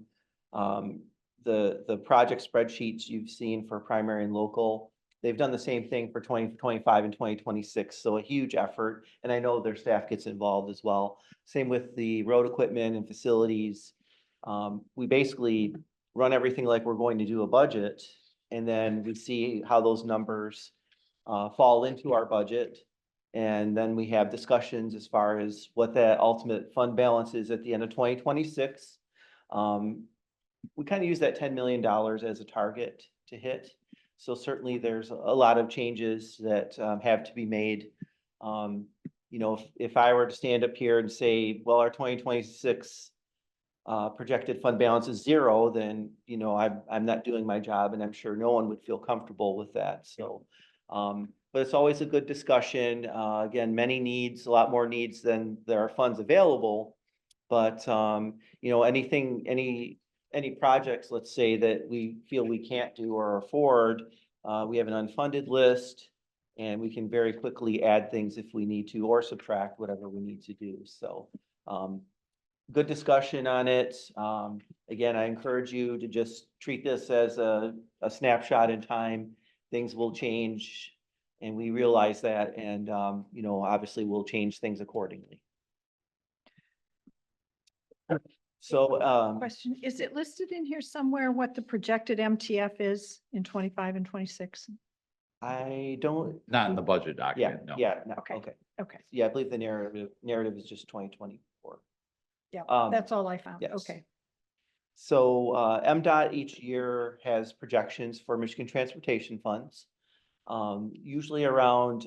The project spreadsheets you've seen for primary and local, they've done the same thing for 2025 and 2026. So a huge effort. And I know their staff gets involved as well. Same with the road equipment and facilities. We basically run everything like we're going to do a budget. And then we see how those numbers fall into our budget. And then we have discussions as far as what that ultimate fund balance is at the end of 2026. We kind of use that $10 million as a target to hit. So certainly there's a lot of changes that have to be made. If I were to stand up here and say, well, our 2026 projected fund balance is 0, then, I'm not doing my job and I'm sure no one would feel comfortable with that. So, but it's always a good discussion. Again, many needs, a lot more needs than there are funds available. But, any projects, let's say that we feel we can't do or afford, we have an unfunded list and we can very quickly add things if we need to, or subtract whatever we need to do. So, good discussion on it. Again, I encourage you to just treat this as a snapshot in time. Things will change and we realize that. And, obviously we'll change things accordingly. So, Question, is it listed in here somewhere what the projected MTF is in 25 and 26? I don't. Not in the budget Yeah, document, no. yeah, no, Okay. okay. Okay, Yeah, I believe the narrative is just 2024. yeah, Um, that's all I found. yes. Okay. So MDOT each year has projections for Michigan transportation funds. Usually around,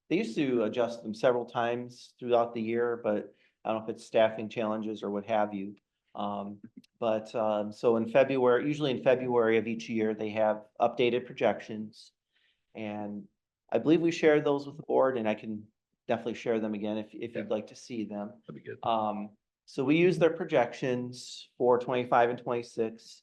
they used to adjust them several times throughout the year, but I don't know if it's staffing challenges or what have you. So in February, usually in February of each year, they have updated projections. And I believe we shared those with the board and I can definitely share them again if you'd like to see them. That'd be good. So we use their projections for 25 and 26.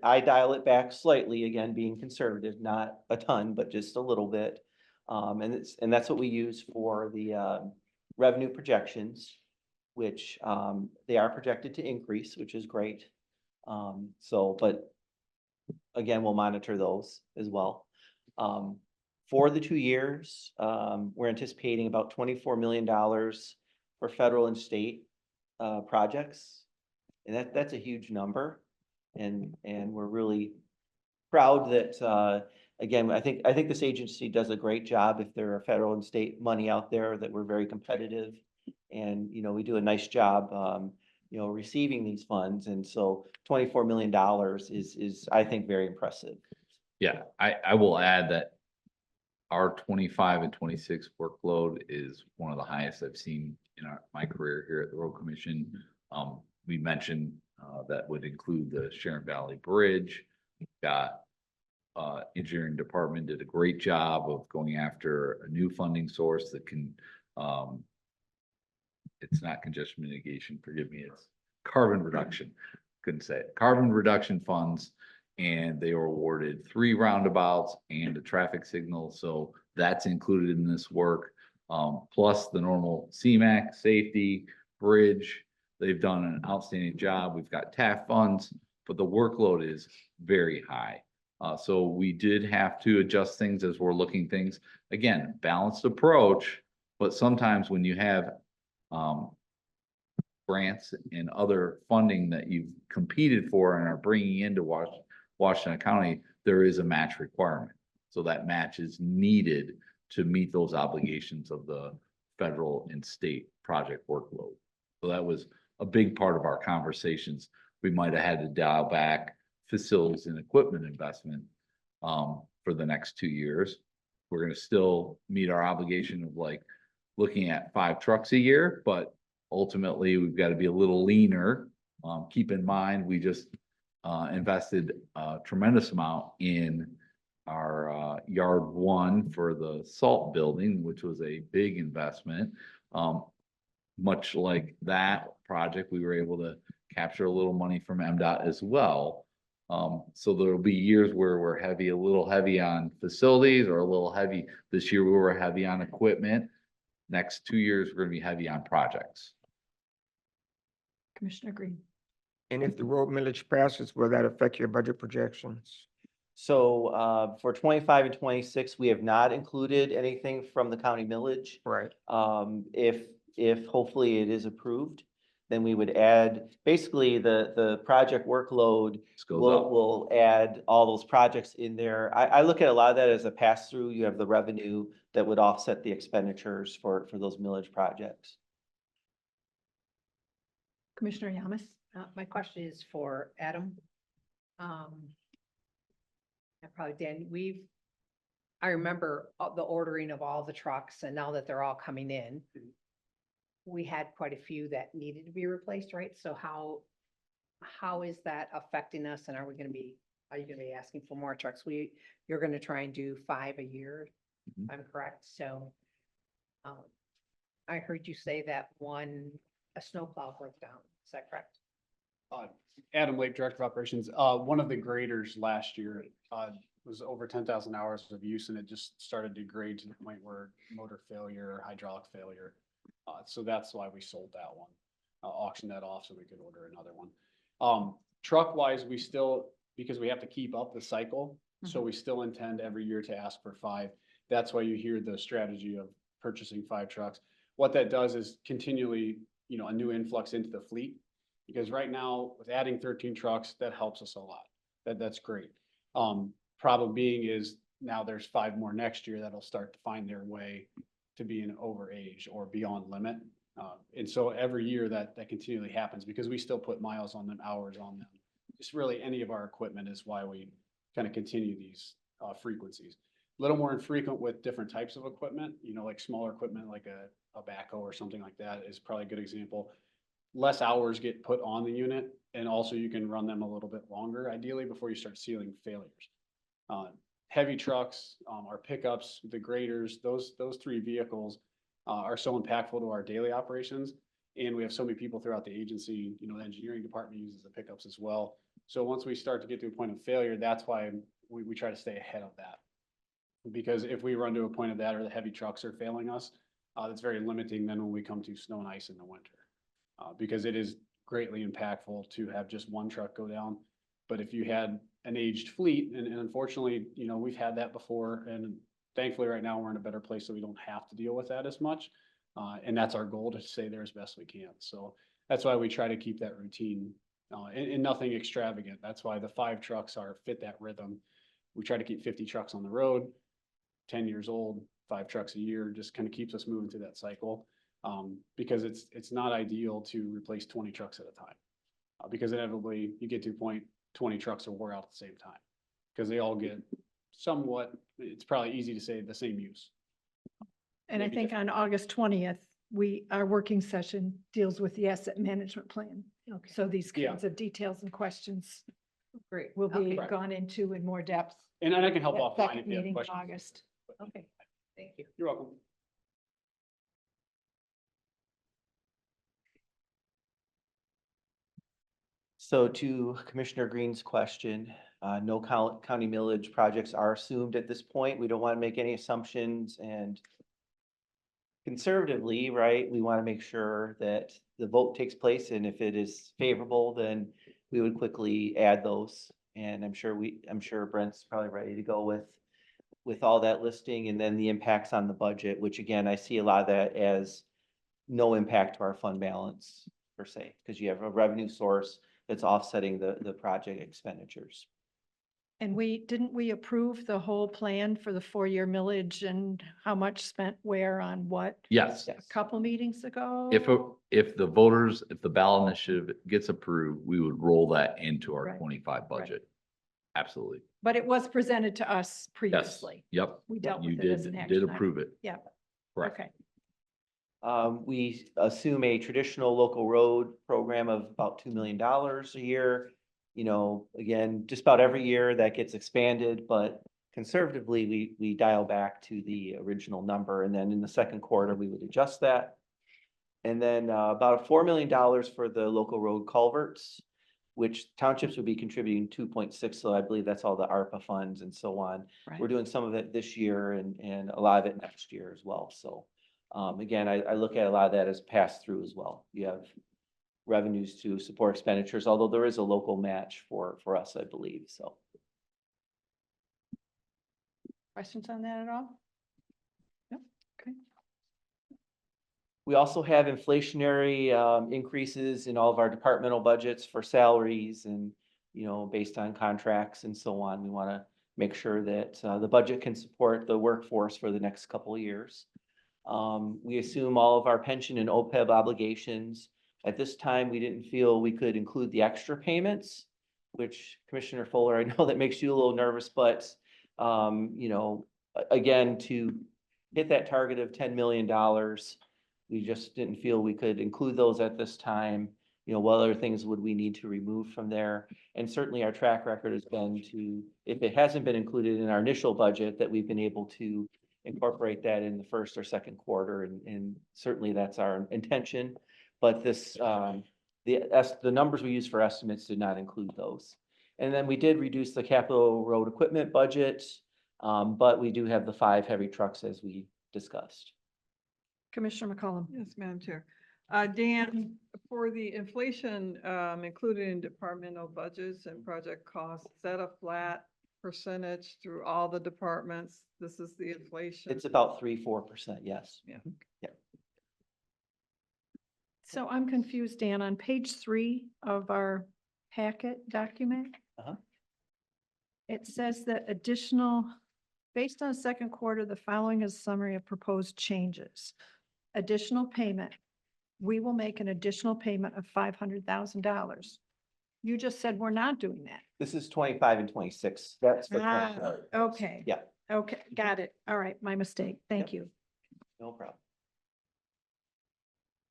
I dial it back slightly, again, being conservative, not a ton, but just a little bit. And that's what we use for the revenue projections, which they are projected to increase, which is great. But again, we'll monitor those as well. For the 2 years, we're anticipating about $24 million for federal and state projects. And that's a huge number. And we're really proud that again, I think this agency does a great job. If there are federal and state money out there, that we're very competitive. And, we do a nice job, receiving these funds. And so $24 million is, I think, very impressive. Yeah, I will add that our 25 and 26 workload is one of the highest I've seen in my career here at the Road Commission. We mentioned that would include the Sharon Valley Bridge. Got engineering department did a great job of going after a new funding source that can, it's not congestion mitigation, forgive me, it's carbon reduction. Couldn't say it. Carbon reduction funds. And they were awarded 3 roundabouts and a traffic signal. So that's included in this work. Plus the normal CMAQ, safety, bridge. They've done an outstanding job. We've got TAF funds, but the workload is very high. So we did have to adjust things as we're looking things. Again, balanced approach, but sometimes when you have grants and other funding that you've competed for and are bringing into Washtenaw County, there is a match requirement. So that match is needed to meet those obligations of the federal and state project workload. So that was a big part of our conversations. We might have had to dial back facilities and equipment investment for the next 2 years. We're going to still meet our obligation of like looking at 5 trucks a year, but ultimately we've got to be a little leaner. Keep in mind, we just invested a tremendous amount in our yard 1 for the salt building, which was a big investment. Much like that project, we were able to capture a little money from MDOT as well. So there'll be years where we're a little heavy on facilities, or a little heavy. This year we were heavy on equipment. Next 2 years, we're gonna be heavy on projects. Commissioner Green. And if the road millage passes, will that affect your budget projections? So for 25 and 26, we have not included anything from the county millage. Right. If hopefully it is approved, then we would add, basically the project workload This goes up. will add all those projects in there. I look at a lot of that as a pass-through. You have the revenue that would offset the expenditures for those millage projects. Commissioner Yamas. My question is for Adam. And probably Dan, I remember the ordering of all the trucks, and now that they're all coming in, we had quite a few that needed to be replaced, right? So how is that affecting us, and are you gonna be asking for more trucks? You're gonna try and do 5 a year, if I'm correct, so I heard you say that a snowplow broke down, is that correct? Adam Lake, Director of Operations. One of the graders last year was over 10,000 hours of use, and it just started to degrade to the point where motor failure or hydraulic failure. So that's why we sold that one, auctioned that off so we could order another one. Truck wise, we still, because we have to keep up the cycle, so we still intend every year to ask for 5. That's why you hear the strategy of purchasing 5 trucks. What that does is continually, a new influx into the fleet. Because right now, with adding 13 trucks, that helps us a lot. That's great. Problem being is now there's 5 more next year that'll start to find their way to being over age or beyond limit. And so every year that continually happens, because we still put miles on them, hours on them. Just really any of our equipment is why we kind of continue these frequencies. A little more infrequent with different types of equipment, like smaller equipment, like a backhoe or something like that is probably a good example. Less hours get put on the unit, and also you can run them a little bit longer, ideally, before you start seeing failures. Heavy trucks, our pickups, the graders, those 3 vehicles are so impactful to our daily operations. And we have so many people throughout the agency, the engineering department uses the pickups as well. So once we start to get to a point of failure, that's why we try to stay ahead of that. Because if we run to a point of that, or the heavy trucks are failing us, that's very limiting then when we come to snow and ice in the winter. Because it is greatly impactful to have just 1 truck go down. But if you had an aged fleet, and unfortunately, we've had that before, and thankfully right now we're in a better place so we don't have to deal with that as much. And that's our goal, to stay there as best we can. So that's why we try to keep that routine and nothing extravagant. That's why the 5 trucks fit that rhythm. We try to keep 50 trucks on the road, 10 years old, 5 trucks a year, just kind of keeps us moving through that cycle. Because it's not ideal to replace 20 trucks at a time. Because inevitably you get to a point, 20 trucks will wear out at the same time. Because they all get somewhat, it's probably easy to say the same use. And I Maybe think on August 20th, our working session deals with the asset management plan. Okay. So these Yeah. kinds of details and questions Great. will be Okay. gone into in more depth. And I can help That offline second if you have meeting in questions. August. Okay, thank you. You're welcome. So to Commissioner Green's question, no county millage projects are assumed at this point. We don't want to make any assumptions, and conservatively, right, we want to make sure that the vote takes place, and if it is favorable, then we would quickly add those. And I'm sure Brent's probably ready to go with all that listing, and then the impacts on the budget, which again, I see a lot of that as no impact to our fund balance per se, because you have a revenue source that's offsetting the project expenditures. And didn't we approve the whole plan for the 4-year millage and how much spent where on what? Yes. A couple meetings ago? If the ballot initiative gets approved, we would roll that into our Right. 25 budget. Absolutely. But it was presented to us Yes. previously. Yep. We dealt You with it as an did action item. approve it. Yeah. Correct. Okay. We assume a traditional local road program of about $2 million a year. You know, again, just about every year that gets expanded, but conservatively, we dial back to the original number, and then in the second quarter, we would adjust that. And then about $4 million for the local road culverts, which townships would be contributing 2.6, so I believe that's all the ARPA funds and so on. Right. We're doing some of it this year and a lot of it next year as well, so. Again, I look at a lot of that as pass through as well. You have revenues to support expenditures, although there is a local match for us, I believe, so. Questions on that at all? No? Okay. We also have inflationary increases in all of our departmental budgets for salaries and, you know, based on contracts and so on. We want to make sure that the budget can support the workforce for the next couple of years. We assume all of our pension and OPEB obligations. At this time, we didn't feel we could include the extra payments, which Commissioner Fuller, I know that makes you a little nervous, but you know, again, to hit that target of $10 million, we just didn't feel we could include those at this time. You know, what other things would we need to remove from there? And certainly our track record has been to, if it hasn't been included in our initial budget, that we've been able to incorporate that in the first or second quarter, and certainly that's our intention. But this, the numbers we use for estimates did not include those. And then we did reduce the capital road equipment budget, but we do have the 5 heavy trucks as we discussed. Commissioner McCollum. Yes, Madam Chair. Dan, for the inflation included in departmental budgets and project costs, is that a flat percentage through all the departments? This is the inflation? It's about 3-4%, yes. Yeah. Yeah. So I'm confused, Dan, on page 3 of our packet document. Uh-huh. It says that based on second quarter, the following is a summary of proposed changes. Additional payment, we will make an additional payment of $500,000. You just said we're not doing that. This is 25 and 26. That's for. Okay. Yeah, Okay, got it. All right, my mistake. Thank Yep. you. no problem.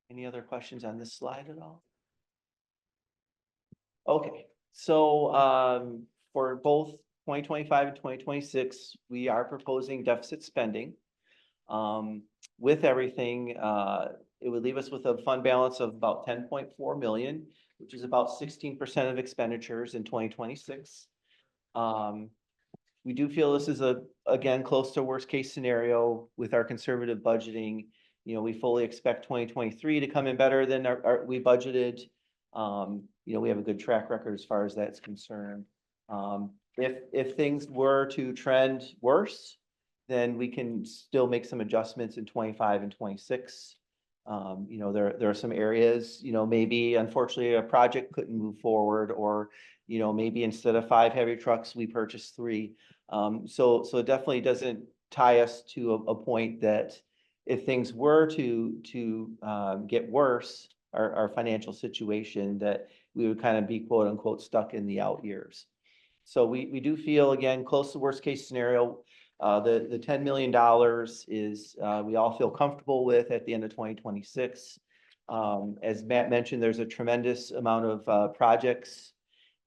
Any other questions on this slide at all? Okay, so for both 2025 and 2026, we are proposing deficit spending. With everything, it would leave us with a fund balance of about 10.4 million, which is about 16% of expenditures in 2026. We do feel this is again, close to worst case scenario with our conservative budgeting. You know, we fully expect 2023 to come in better than we budgeted. You know, we have a good track record as far as that's concerned. If things were to trend worse, then we can still make some adjustments in 25 and 26. You know, there are some areas, you know, maybe unfortunately a project couldn't move forward, or you know, maybe instead of 5 heavy trucks, we purchase 3. So it definitely doesn't tie us to a point that if things were to get worse, our financial situation, that we would kind of be quote unquote stuck in the out years. So we do feel, again, close to worst case scenario. The $10 million is, we all feel comfortable with at the end of 2026. As Matt mentioned, there's a tremendous amount of projects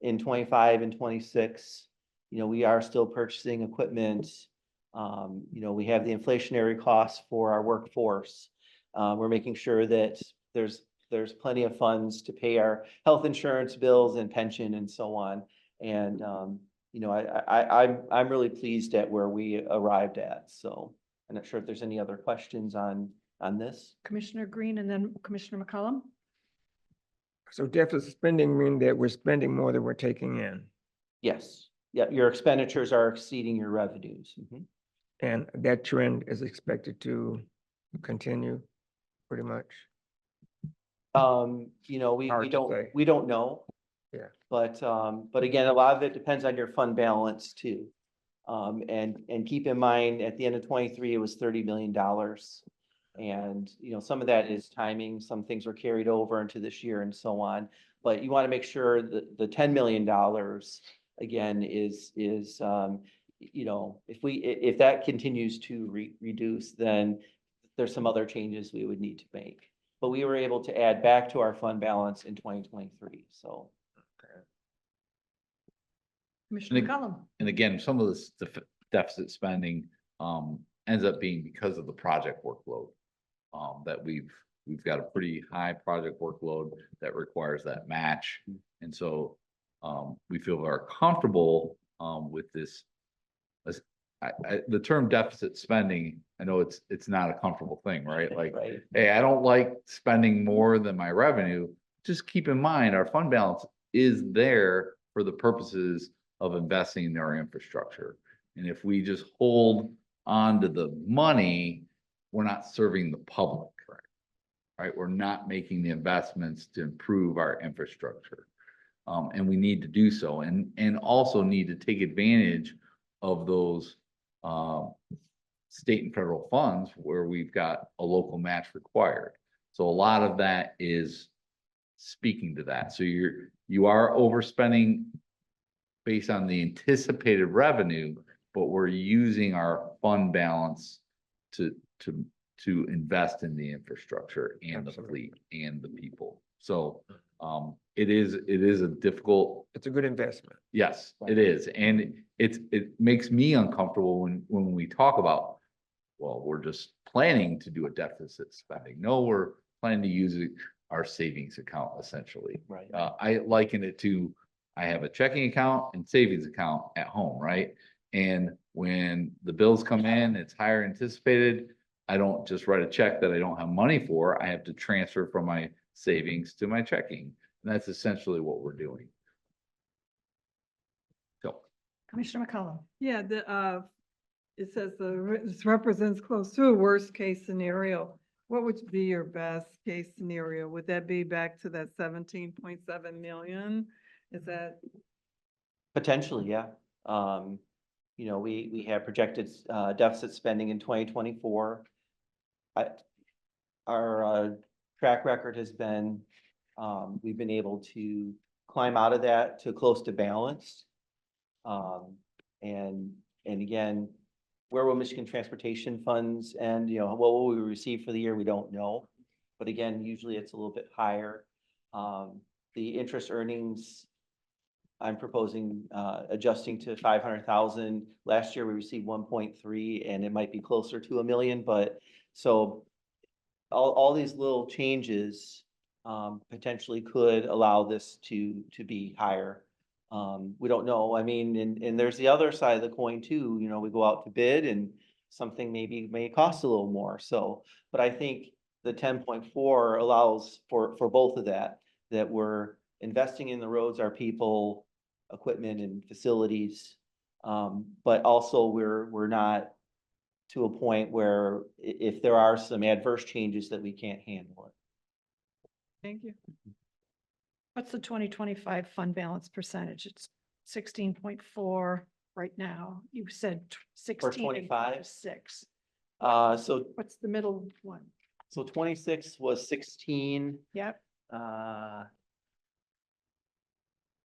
in 25 and 26. You know, we are still purchasing equipment. You know, we have the inflationary costs for our workforce. We're making sure that there's plenty of funds to pay our health insurance bills and pension and so on. And, you know, I'm really pleased at where we arrived at. So I'm not sure if there's any other questions on this. Commissioner Green and then Commissioner McCollum. So deficit spending mean that we're spending more than we're taking in. Yes. Yeah, your expenditures are exceeding your revenues. Mhm. And that trend is expected to continue pretty much. You know, Hard to say. we don't know. Yeah. But again, a lot of it depends on your fund balance too. And keep in mind, at the end of 23, it was $30 million. And, you know, some of that is timing, some things were carried over into this year and so on. But you want to make sure that the $10 million, again, is, you know, if that continues to reduce, then there's some other changes we would need to make. But we were able to add back to our fund balance in 2023, so. Commissioner And McCollum. And again, some of this deficit spending ends up being because of the project workload. That we've got a pretty high project workload that requires that match. And so we feel very comfortable with this. The term deficit spending, I know it's not a comfortable thing, right? Like, Right. hey, I don't like spending more than my revenue. Just keep in mind, our fund balance is there for the purposes of investing in our infrastructure. And if we just hold on to the money, we're not serving the public. Right? We're not making the investments to improve our infrastructure. And we need to do so, and also need to take advantage of those state and federal funds where we've got a local match required. So a lot of that is speaking to that. So you are overspending based on the anticipated revenue, but we're using our fund balance to invest in the infrastructure and the fleet and the people. So it is a difficult. It's a good investment. Yes, it is. And it makes me uncomfortable when we talk about, well, we're just planning to do a deficit spending. No, we're planning to use our savings account essentially. Right. I liken it to, I have a checking account and savings account at home, right? And when the bills come in, it's higher anticipated. I don't just write a check that I don't have money for. I have to transfer from my savings to my checking. And that's essentially what we're doing. So. Commissioner McCollum. Yeah, it says this represents close to a worst case scenario. What would be your best case scenario? Would that be back to that 17.7 million? Is that? Potentially, yeah. You know, we have projected deficit spending in 2024. Our track record has been, we've been able to climb out of that to close to balance. And again, where will Michigan Transportation Funds and, you know, what will we receive for the year? We don't know. But again, usually it's a little bit higher. The interest earnings, I'm proposing adjusting to 500,000. Last year we received 1.3 and it might be closer to $1 million, but so all these little changes potentially could allow this to be higher. We don't know. I mean, and there's the other side of the coin too. You know, we go out to bid and something may cost a little more. So, but I think the 10.4 allows for both of that we're investing in the roads, our people, equipment and facilities. But also we're not to a point where if there are some adverse changes that we can't handle it. Thank you. What's the 2025 fund balance percentage? It's 16.4 right now. You said 16 and 25? 6. So, What's the middle one? so 26 was 16, Yep. do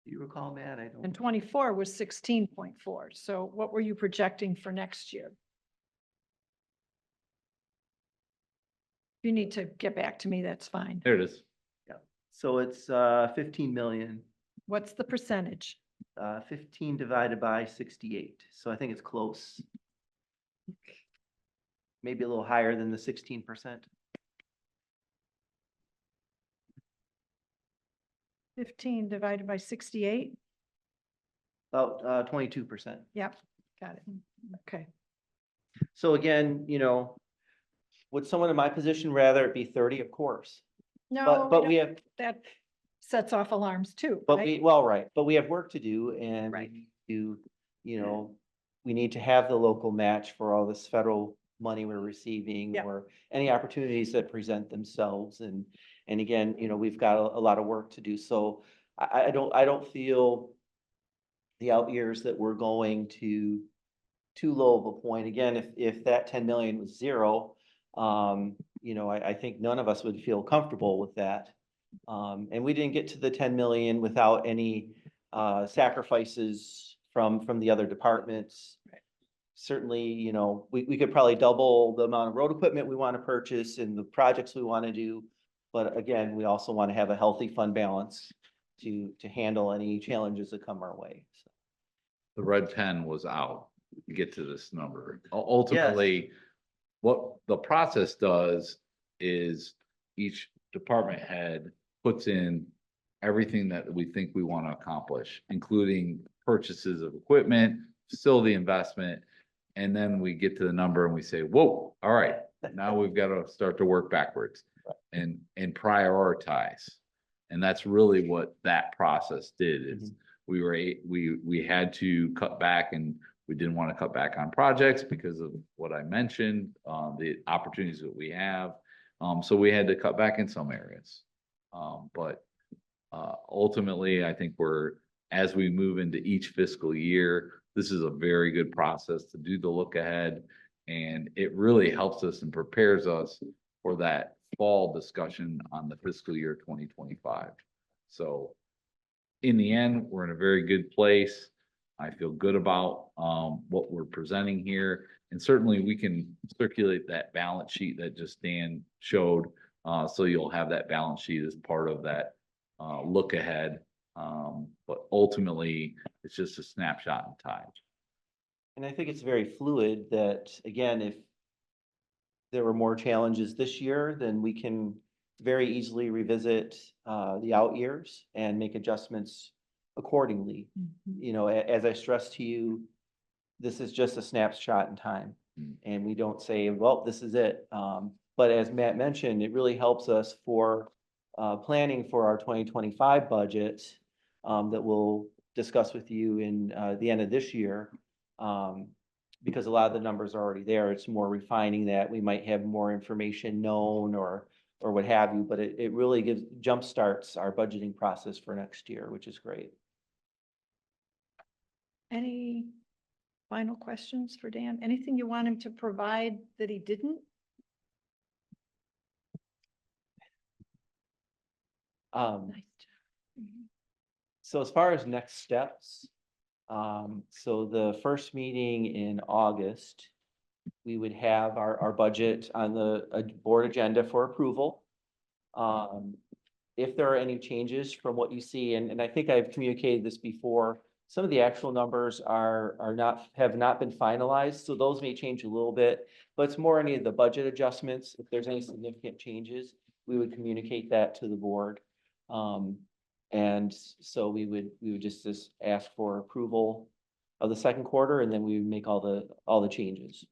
you recall, Matt? I don't. And 24 was 16.4. So what were you projecting for next year? You need to get back to me, that's fine. There it is. So it's 15 million, What's the percentage? 15 divided by 68. So I think it's close. Maybe a little higher than the 16%. 15 divided by 68? About 22%. Yep, got it. Okay. So again, you know, would someone in my position rather it be 30? Of course. No, But we have, that sets off alarms too, but right? right, but we have work to do and we Right. need to, you know, we need to have the local match for all this federal money we're receiving Yeah. or any opportunities that present themselves. And again, you know, we've got a lot of work to do. So I don't feel the out years that we're going to too low of a point. Again, if that 10 million was zero, you know, I think none of us would feel comfortable with that. And we didn't get to the 10 million without any sacrifices from the other departments. Certainly, you know, we could probably double the amount of road equipment we want to purchase and the projects we want to do. But again, we also want to have a healthy fund balance to handle any challenges that come our way. So. The red pen was out to get to this number. Ultimately, what the process does is each department head puts in everything that we think we want to accomplish, including purchases of equipment, facility investment. And then we get to the number and we say, whoa, all right, now we've got to start to work backwards and prioritize. And that's really what that process did is we had to cut back and we didn't want to cut back on projects because of what I mentioned, the opportunities that we have. So we had to cut back in some areas. But ultimately, I think as we move into each fiscal year, this is a very good process to do the look ahead. And it really helps us and prepares us for that fall discussion on the fiscal year 2025. So in the end, we're in a very good place. I feel good about what we're presenting here. And certainly we can circulate that balance sheet that just Dan showed. So you'll have that balance sheet as part of that look ahead. But ultimately, it's just a snapshot in time. And I think it's very fluid that, again, if there were more challenges this year, then we can very easily revisit the out years and make adjustments accordingly. You know, as I stressed to you, this is just a snapshot in time. And we don't say, well, this is it. But as Matt mentioned, it really helps us for planning for our 2025 budget that we'll discuss with you in the end of this year. Because a lot of the numbers are already there. It's more refining that. We might have more information known or what have you, but it really jumpstarts our budgeting process for next year, which is great. Any final questions for Dan? Anything you want him to provide that he didn't? Nice. So as far as next steps, so the first meeting in August, we would have our budget on the board agenda for approval. If there are any changes from what you see, and I think I've communicated this before, some of the actual numbers have not been finalized, so those may change a little bit, but it's more any of the budget adjustments. If there's any significant changes, we would communicate that to the board. And so we would just ask for approval of the second quarter, and then we would make all the changes.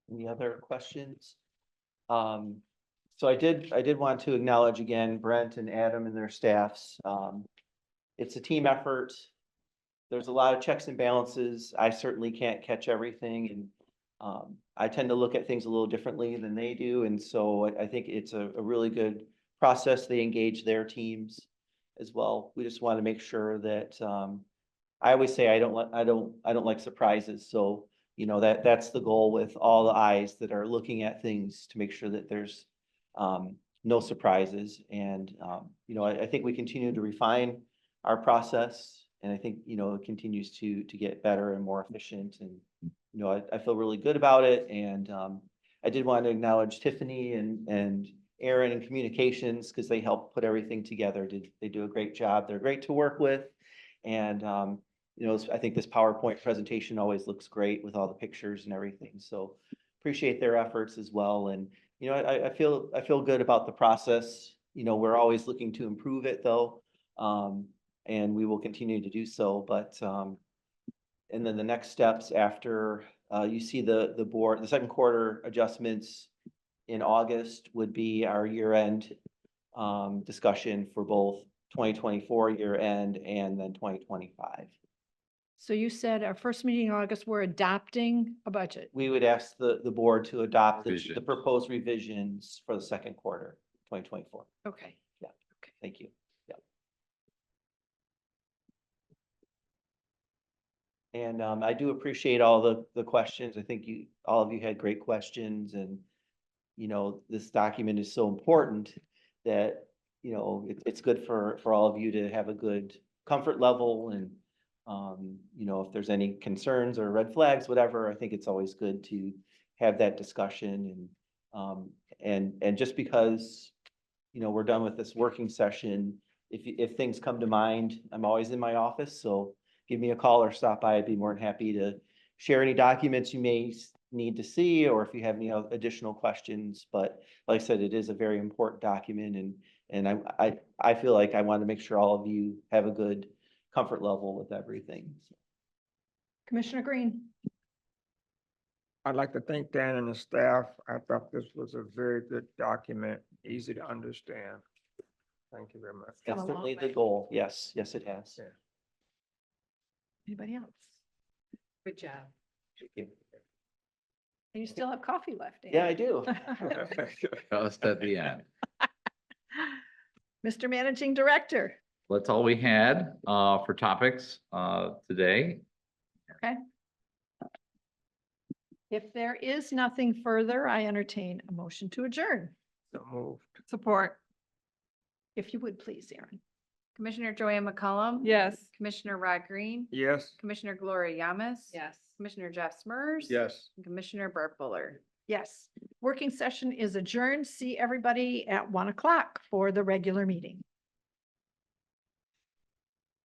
Any other questions? So I did want to acknowledge again, Brent and Adam and their staffs. It's a team effort. There's a lot of checks and balances. I certainly can't catch everything, and I tend to look at things a little differently than they do, and so I think it's a really good process. They engage their teams as well. We just want to make sure that, I always say I don't like surprises, so, you know, that's the goal with all the eyes that are looking at things to make sure that there's, no surprises. And, you know, I think we continue to refine our process, and I think, you know, it continues to get better and more efficient. And, you know, I feel really good about it. And, I did want to acknowledge Tiffany and Aaron in communications, because they helped put everything together. They do a great job. They're great to work with. And, you know, I think this PowerPoint presentation always looks great with all the pictures and everything. So appreciate their efforts as well. And, you know, I feel good about the process. You know, we're always looking to improve it though. And we will continue to do so. But, and then the next steps after, you see the board, the second quarter adjustments in August would be our year-end, discussion for both 2024 year-end and then 2025. So you said our first meeting in August, we're adopting a budget. We would ask the board to adopt the Revisions. proposed revisions for the second quarter, 2024. Okay. Thank you. Yeah. And I do appreciate all the questions. I think all of you had great questions, and, you know, this document is so important that, you know, it's good for all of you to have a good comfort level. And, you know, if there's any concerns or red flags, whatever, I think it's always good to have that discussion. And just because, you know, we're done with this working session, if things come to mind, I'm always in my office, so give me a call or stop by. I'd be more than happy to share any documents you may need to see, or if you have any additional questions. But like I said, it is a very important document, and I feel like I want to make sure all of you have a good comfort level with everything. Commissioner Green. I'd like to thank Dan and the staff. I thought this was a very good document, easy to understand. Thank you very much. come a That's long certainly the way. goal. Yes, it has. Yeah. Anybody else? Good job. Thank you. And you still have coffee left. Dan. Yeah, I do. Just at the end. Mr. Managing Director. That's all we had for topics today. Okay. If there is nothing further, I entertain a motion to adjourn. So moved. Support. If you would, please, Aaron. Commissioner Joanne McCollum. Yes. Commissioner Rod Green. Yes. Commissioner Gloria Yamas. Yes. Commissioner Jeff Smurs. Yes. And Commissioner Bart Buller. Yes, working session is adjourned. See everybody at 1 o'clock for the regular meeting.